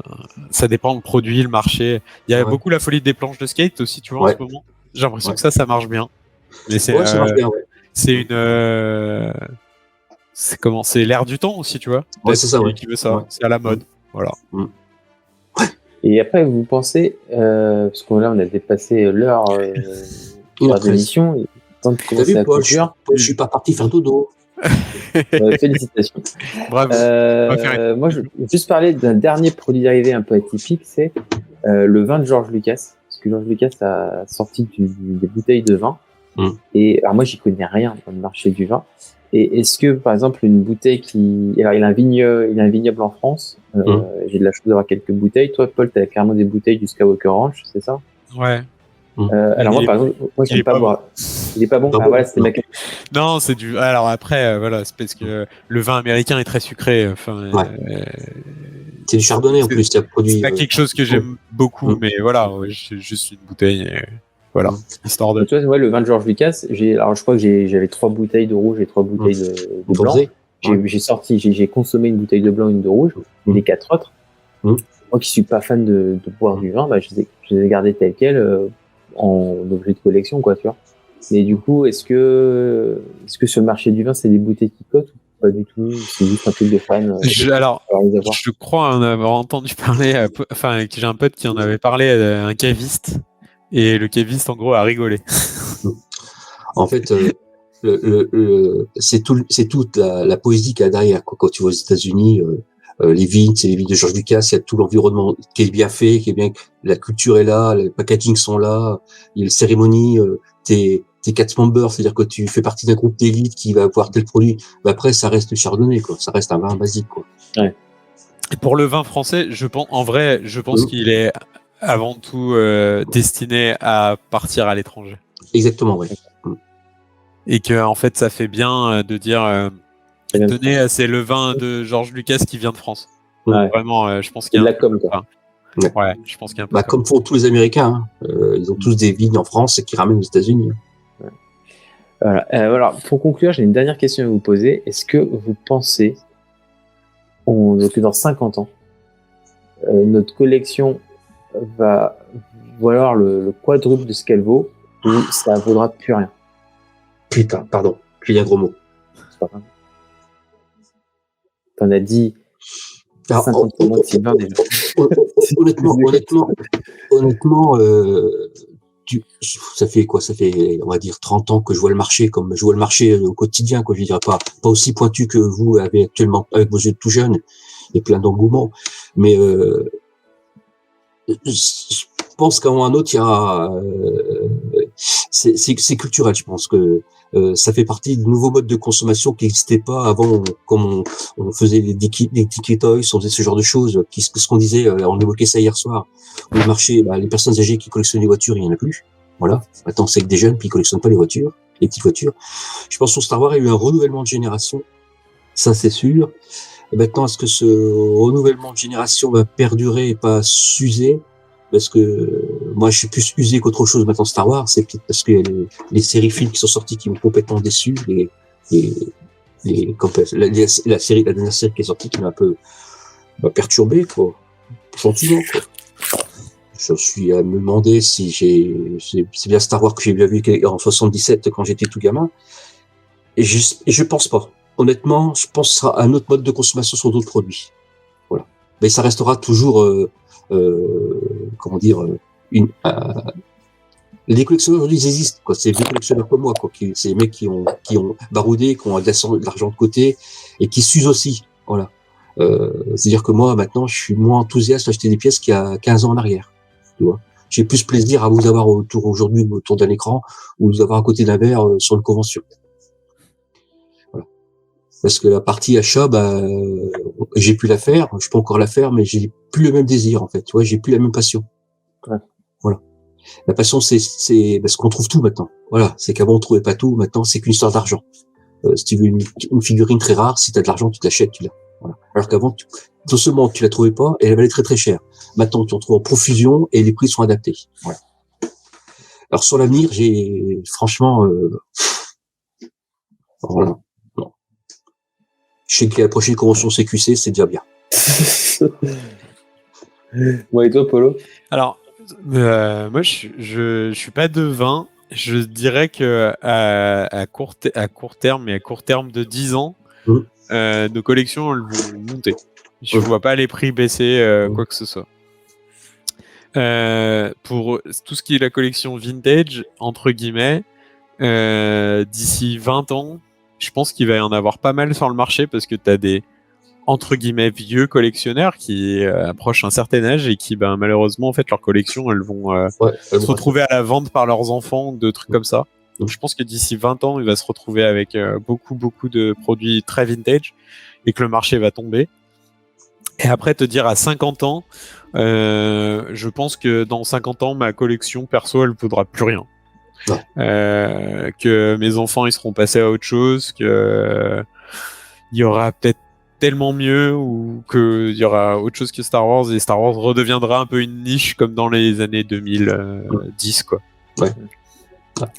ça dépend du produit, le marché. Il y a beaucoup la folie des planches de skate aussi, tu vois, en ce moment. J'ai l'impression que ça marche bien. Mais c'est c'est c'est l'air du temps aussi, tu vois. Ouais, c'est ça, qui veut ça. Ouais. C'est à la mode. Voilà. Et après, vous pensez, parce qu'on là, on a dépassé l'heure d'émission, temps de commencer à couture. Je suis pas parti faire dodo. Félicitations. Bravo. Moi, je vais juste parler d'un dernier produit dérivé un peu atypique, c'est le vin de George Lucas. Parce que George Lucas a sorti des bouteilles de vin. Et alors moi, j'y connais rien dans le marché du vin. Et est-ce que, par exemple, une bouteille alors il a un vignoble en France. J'ai de la chance d'avoir quelques bouteilles. Toi, Paul, t'as carrément des bouteilles du Skywalker Ranch, c'est ça? Ouais. Alors moi, par exemple, j'aime pas boire. Il est pas bon. Pas Ah bon, voilà, c'était non. ma question. Non, c'est du. Alors après, voilà, c'est parce que le vin américain est très sucré. Enfin, Ouais. C'est du chardonnay en c'est- plus, qui a produit. c'est pas quelque chose que j'aime beaucoup, mais voilà, ouais, j'ai juste une bouteille. Voilà, histoire de. Tu vois, le vin de George Lucas, alors je crois que j'avais 3 bouteilles de rouge et 3 bouteilles de blanc. Bronzé. Ouais. J'ai consommé une bouteille de blanc et une de rouge, et les 4 autres. Moi qui suis pas fan de boire du vin, bah, je les ai gardés tels quels en objet de collection, quoi, tu vois. Mais du coup, est-ce que sur le marché du vin, c'est des bouteilles qui cotent ou pas du tout? C'est juste un truc de fan. Alors, les avoir. je crois en avoir entendu parler, enfin, que j'ai un pote qui en avait parlé à un caviste, et le caviste, en gros, a rigolé. En fait, c'est toute la poésie qu'il y a derrière, quoi. Quand tu vas aux États-Unis, les vignes, c'est les vignes de George Lucas, il y a tout l'environnement qui est bien fait, qui est bien, la culture est là, les packaging sont là, il y a les cérémonies, t'es cast member, c'est-à-dire que tu fais partie d'un groupe d'élite qui va avoir tel produit. Mais après, ça reste le chardonnay, quoi. Ça reste un vin basique, quoi. Ouais. Et pour le vin français, je pense qu'il est avant tout destiné à partir à l'étranger. Exactement, ouais. Et que en fait, ça fait bien de dire tenez, c'est le vin de George Lucas qui vient de France. Ouais. Vraiment, je pense qu'il y a la com, quoi. Ouais, je pense qu'il y a un peu Bah, comme font tous les Américains, hein. Ils ont tous des vignes en France et qui ramènent aux États-Unis. Voilà. Alors, pour conclure, j'ai une dernière question à vous poser. Est-ce que vous pensez que dans 50 ans, notre collection va valoir le quadruple de ce qu'elle vaut, ou ça vaudra plus rien? Putain, pardon, j'ai dit un gros mot. C'est pas grave. T'en as dit Alors, 50 moins de Sylvain déjà. honnêtement, ça fait quoi? Ça fait, on va dire, 30 ans que je vois le marché comme je vois le marché au quotidien, quoi. Je dirais pas aussi pointu que vous avez actuellement avec vos yeux tout jeunes et plein d'engouement. Mais, je pense qu'à un moment ou à un autre, il y a, c'est culturel. Je pense que ça fait partie de nouveaux modes de consommation qui n'existaient pas avant, comme on faisait des ticket toys, on faisait ce genre de choses. Ce qu'on disait, on évoquait ça hier soir. Le marché, les personnes âgées qui collectionnent les voitures, il y en a plus. Voilà. Maintenant, c'est que des jeunes qui collectionnent pas les voitures, les petites voitures. Je pense que Star Wars a eu un renouvellement de génération. Ça, c'est sûr. Et maintenant, est-ce que ce renouvellement de génération va perdurer et pas s'user? Parce que moi, je suis plus usé qu'autre chose maintenant Star Wars. C'est peut-être parce que les séries films qui sont sortis qui m'ont complètement déçu. La dernière série qui est sortie qui m'a un peu perturbé, quoi. Sentiment, quoi. Je suis à me demander si c'est bien Star Wars que j'ai bien vu en 77 quand j'étais tout gamin. Et je pense pas. Honnêtement, je pense que ce sera un autre mode de consommation sur d'autres produits. Voilà. Mais ça restera toujours, comment dire, les collectionneurs aujourd'hui, ils existent, quoi. C'est des collectionneurs comme moi, quoi. C'est des mecs qui ont baroudé, qui ont de l'argent de côté et qui s'usent aussi. Voilà. C'est-à-dire que moi, maintenant, je suis moins enthousiaste à acheter des pièces qu'il y a 15 ans en arrière. Tu vois. J'ai plus plaisir à vous avoir aujourd'hui autour d'un écran ou vous avoir à côté d'un verre sur une convention. Voilà. Parce que la partie achat, j'ai pu la faire, je peux encore la faire, mais j'ai plus le même désir, en fait. Tu vois, j'ai plus la même passion. Ouais. Voilà. La passion, c'est parce qu'on trouve tout maintenant. Voilà. C'est qu'avant, on trouvait pas tout. Maintenant, c'est qu'une histoire d'argent. Si tu veux une figurine très rare, si t'as de l'argent, tu t'achètes, tu l'as. Voilà. Alors qu'avant, non seulement tu la trouvais pas, et elle valait très très cher. Maintenant, tu en trouves en profusion et les prix sont adaptés. Voilà. Alors sur l'avenir, franchement, voilà. Non. Je sais que la prochaine convention CQC, c'est déjà bien. Ouais, et toi, Polo? Alors, moi, je suis pas de vin. Je dirais que à court terme, mais à court terme de 10 ans, nos collections elles vont monter. Je vois pas les prix baisser quoi que ce soit. Pour tout ce qui est la collection vintage, entre guillemets, d'ici 20 ans, je pense qu'il va y en avoir pas mal sur le marché parce que tu as des entre guillemets vieux collectionneurs qui approchent un certain âge et qui malheureusement en fait leurs collections elles vont se retrouver à la vente par leurs enfants, de trucs comme ça. Donc je pense que d'ici 20 ans il va se retrouver avec beaucoup de produits très vintage et que le marché va tomber. Et après te dire à 50 ans, je pense que dans 50 ans ma collection perso elle vaudra plus rien. que mes enfants ils seront passés à autre chose, que il y aura peut-être tellement mieux ou qu'il y aura autre chose que Star Wars et Star Wars redeviendra un peu une niche comme dans les années 2010 quoi. Ouais.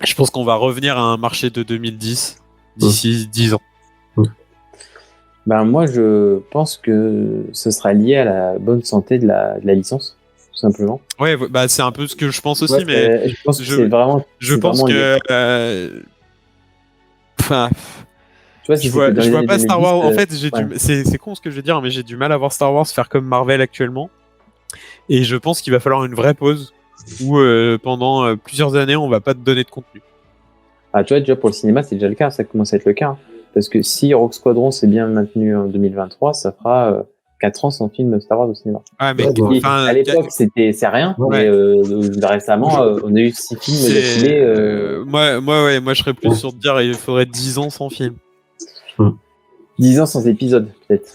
Je pense qu'on va revenir à un marché de 2010 d'ici 10 ans. Ben moi je pense que ce sera lié à la bonne santé de la licence, tout simplement. Ouais, bah c'est un peu ce que je pense aussi, mais je pense que c'est vraiment. Je pense que enfin. Tu vois, je vois pas Star Wars. En fait, ouais. c'est con ce que je veux dire, mais j'ai du mal à voir Star Wars faire comme Marvel actuellement. Et je pense qu'il va falloir une vraie pause où pendant plusieurs années, on va pas te donner de contenu. Ah, tu vois, déjà pour le cinéma, c'est déjà le cas. Ça commence à être le cas. Parce que si Rogue Squadron s'est bien maintenu en 2023, ça fera 4 ans sans film Star Wars au cinéma. Ah, mais à l'époque, c'est rien. Ouais. Mais récemment, on a eu 6 films d'affilée. Moi, je serais plus sur de dire il faudrait 10 ans sans film. 10 ans sans épisode, peut-être.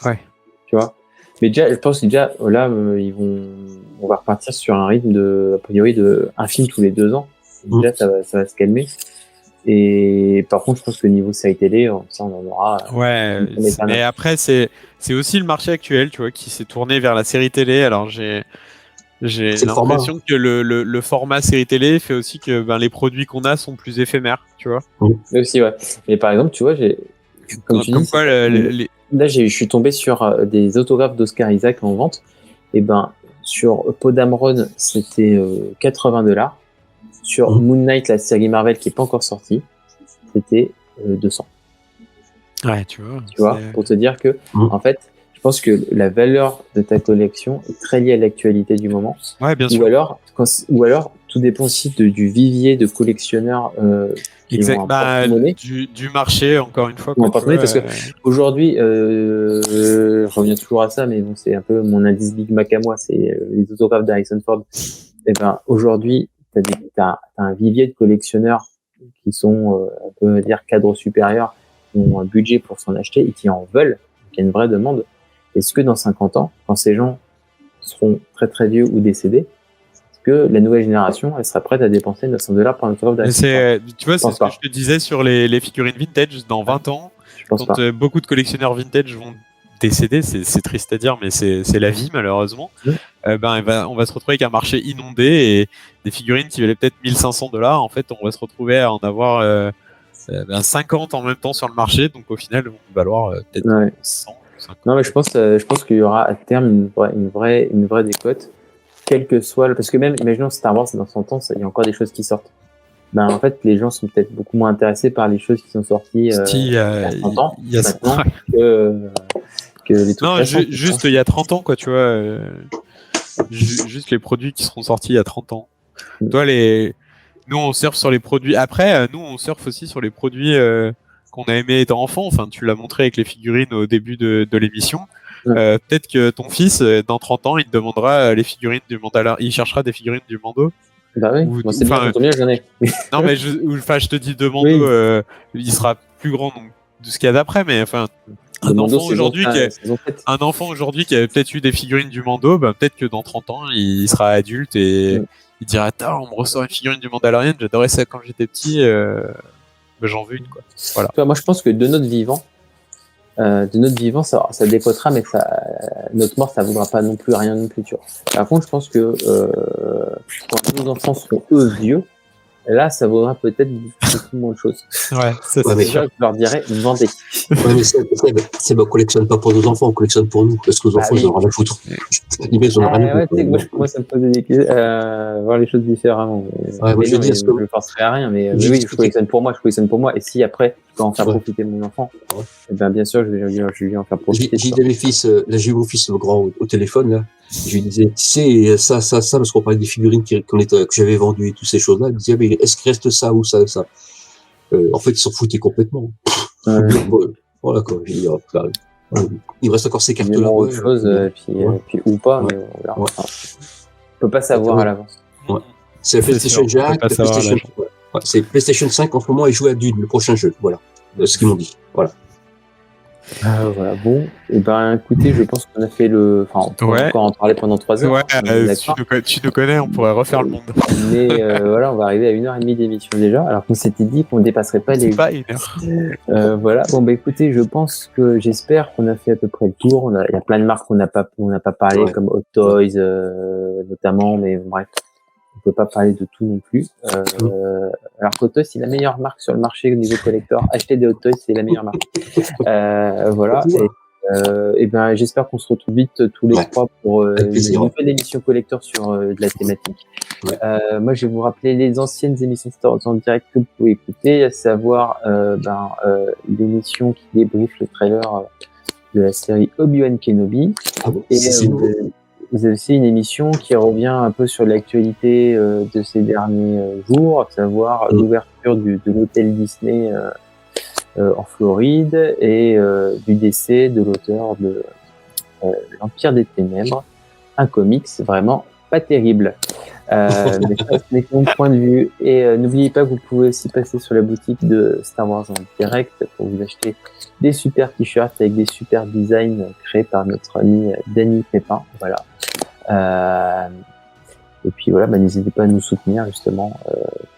Ouais. Tu vois. Mais déjà, je pense que déjà, là, on va repartir sur un rythme a priori, de un film tous les 2 ans. Déjà, ça va se calmer. Et par contre, je pense que niveau série télé, ça, on en aura. Ouais. Mais après, c'est aussi le marché actuel, tu vois, qui s'est tourné vers la série télé. Alors, j'ai l'impression que le format série télé fait aussi que les produits qu'on a sont plus éphémères, tu vois. Mais aussi, ouais. Mais par exemple, tu vois, là, je suis tombé sur des autographes d'Oscar Isaac en vente. Et sur Podamron, c'était $80. Sur Moon Knight, la série Marvel qui est pas encore sortie, c'était 200. Ouais, tu vois, pour te dire que, en fait, je pense que la valeur de ta collection est très liée à l'actualité du moment. Ouais, bien sûr. Ou alors, tout dépend aussi du vivier de collectionneurs. Exact. Du marché, encore une fois. Parce que aujourd'hui, je reviens toujours à ça, mais bon, c'est un peu mon indice Big Mac à moi, c'est les autographes d'Harrison Ford. Et aujourd'hui, t'as un vivier de collectionneurs qui sont, on peut dire, cadres supérieurs, qui ont un budget pour s'en acheter et qui en veulent, qui a une vraie demande. Est-ce que dans 50 ans, quand ces gens seront très très vieux ou décédés, est-ce que la nouvelle génération, elle sera prête à dépenser $900 pour un autographe d'Harrison Ford? Tu vois, c'est ce que je te disais sur les figurines vintage. Dans 20 ans, quand beaucoup de collectionneurs vintage vont décéder, c'est triste à dire, mais c'est la vie malheureusement. On va se retrouver avec un marché inondé et des figurines qui valaient peut-être $1,500. En fait, on va se retrouver à en avoir 50 en même temps sur le marché, donc au final, vont valoir peut-être 100. 50. Non, mais je pense qu'il y aura à terme une vraie décote, quel que soit parce que même, imaginons Star Wars dans 100 ans, il y a encore des choses qui sortent. En fait, les gens sont peut-être beaucoup moins intéressés par les choses qui sont sorties il y a 30 ans maintenant que les trucs. Non, juste il y a 30 ans, quoi, tu vois. Juste les produits qui seront sortis il y a 30 ans. Toi, nous, on surfe sur les produits. Après, nous, on surfe aussi sur les produits qu'on a aimé étant enfant. Enfin, tu l'as montré avec les figurines au début de l'émission. Peut-être que ton fils, dans 30 ans, il te demandera les figurines du Mandalorian. Il cherchera des figurines du Mando. Bah oui, moi c'est bien, j'en ai. Non, mais je te dis de Mando, il sera plus grand donc, de ce qu'il y a d'après, mais enfin, un enfant aujourd'hui qui a peut-être eu des figurines du Mando, peut-être que dans 30 ans, il sera adulte et il dira attends, on me ressort une figurine du Mandalorian, j'adorais ça quand j'étais petit, j'en veux une, quoi. Voilà. Moi, je pense que de notre vivant, ça dépotera, mais notre mort, ça vaudra pas non plus rien non plus, tu vois. Par contre, je pense que quand nos enfants seront eux vieux, là, ça vaudra peut-être beaucoup moins de choses. Ouais, c'est sûr. Je leur dirais, vendez. Ouais, mais c'est on collectionne pas pour nos enfants, on collectionne pour nous, parce que nos enfants, ils en ont rien à foutre. Moi, ça me pose des questions, voir les choses différemment. Je penserais à rien, mais oui, je collectionne pour moi, et si après, je peux en faire profiter mon enfant, bien sûr, je vais lui en faire profiter. J'ai dit à mes fils, là, j'ai eu mon fils, le grand, au téléphone, là. Je lui disais, tu sais, ça, parce qu'on parlait des figurines que j'avais vendues et toutes ces choses-là. Il me disait, mais est-ce qu'il reste ça ou ça? En fait, ils s'en foutaient complètement. Voilà, quoi. J'ai dit, il me reste encore ces cartes-là. Autre chose, puis ou pas, mais on verra. On peut pas savoir à l'avance. Ouais. C'est la PlayStation Jack, c'est PlayStation 5 en ce moment et jouer à Dune, le prochain jeu. Voilà. Ce qu'ils m'ont dit. Voilà. Voilà, bon, et ben écoutez, je pense qu'on a fait le. Enfin, on peut encore en parler pendant 3 heures. Ouais, hein, tu nous connais, on pourrait refaire le monde. Mais voilà, on va arriver à 1h30 d'émission déjà, alors qu'on s'était dit qu'on ne dépasserait pas les. C'est pas 1 heure. Voilà, bon, bah écoutez, je pense j'espère qu'on a fait à peu près le tour. Il y a plein de marques qu'on n'a pas parlé, comme Hot Toys, notamment, mais bref. On peut pas parler de tout non plus. Alors qu'Hot Toys, c'est la meilleure marque sur le marché au niveau collector. Acheter des Hot Toys, c'est la meilleure marque. Voilà. Et ben, j'espère qu'on se retrouve vite tous les trois pour une nouvelle émission collector sur de la thématique. Moi, je vais vous rappeler les anciennes émissions Star Wars en direct que vous pouvez écouter, à savoir l'émission qui débriefe le trailer de la série Obi-Wan Kenobi. Et vous avez aussi une émission qui revient un peu sur l'actualité de ces derniers jours, à savoir l'ouverture de l'hôtel Disney en Floride et du décès de l'auteur de l'Empire des Ténèbres, un comics vraiment pas terrible. Mais ça, c'est mon point de vue. Et n'oubliez pas que vous pouvez aussi passer sur la boutique de Star Wars en direct pour vous acheter des super t-shirts avec des super designs créés par notre ami Danny Pépin. Voilà. Et puis voilà, n'hésitez pas à nous soutenir justement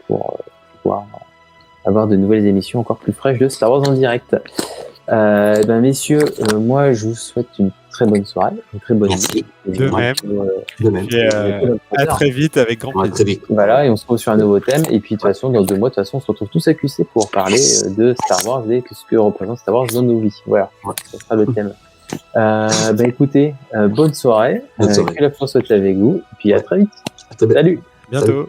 pour pouvoir avoir de nouvelles émissions encore plus fraîches de Star Wars en direct. Messieurs, moi je vous souhaite une très bonne soirée, une très bonne nuit. De même. À très vite, avec grand plaisir. Voilà, et on se retrouve sur un nouveau thème. Et puis de toute façon, dans 2 mois, on se retrouve tous à QC pour parler de Star Wars et ce que représente Star Wars dans nos vies. Voilà, ça sera le thème. Écoutez, bonne soirée. Que la force soit avec vous. Et puis à très vite. Salut. Bientôt.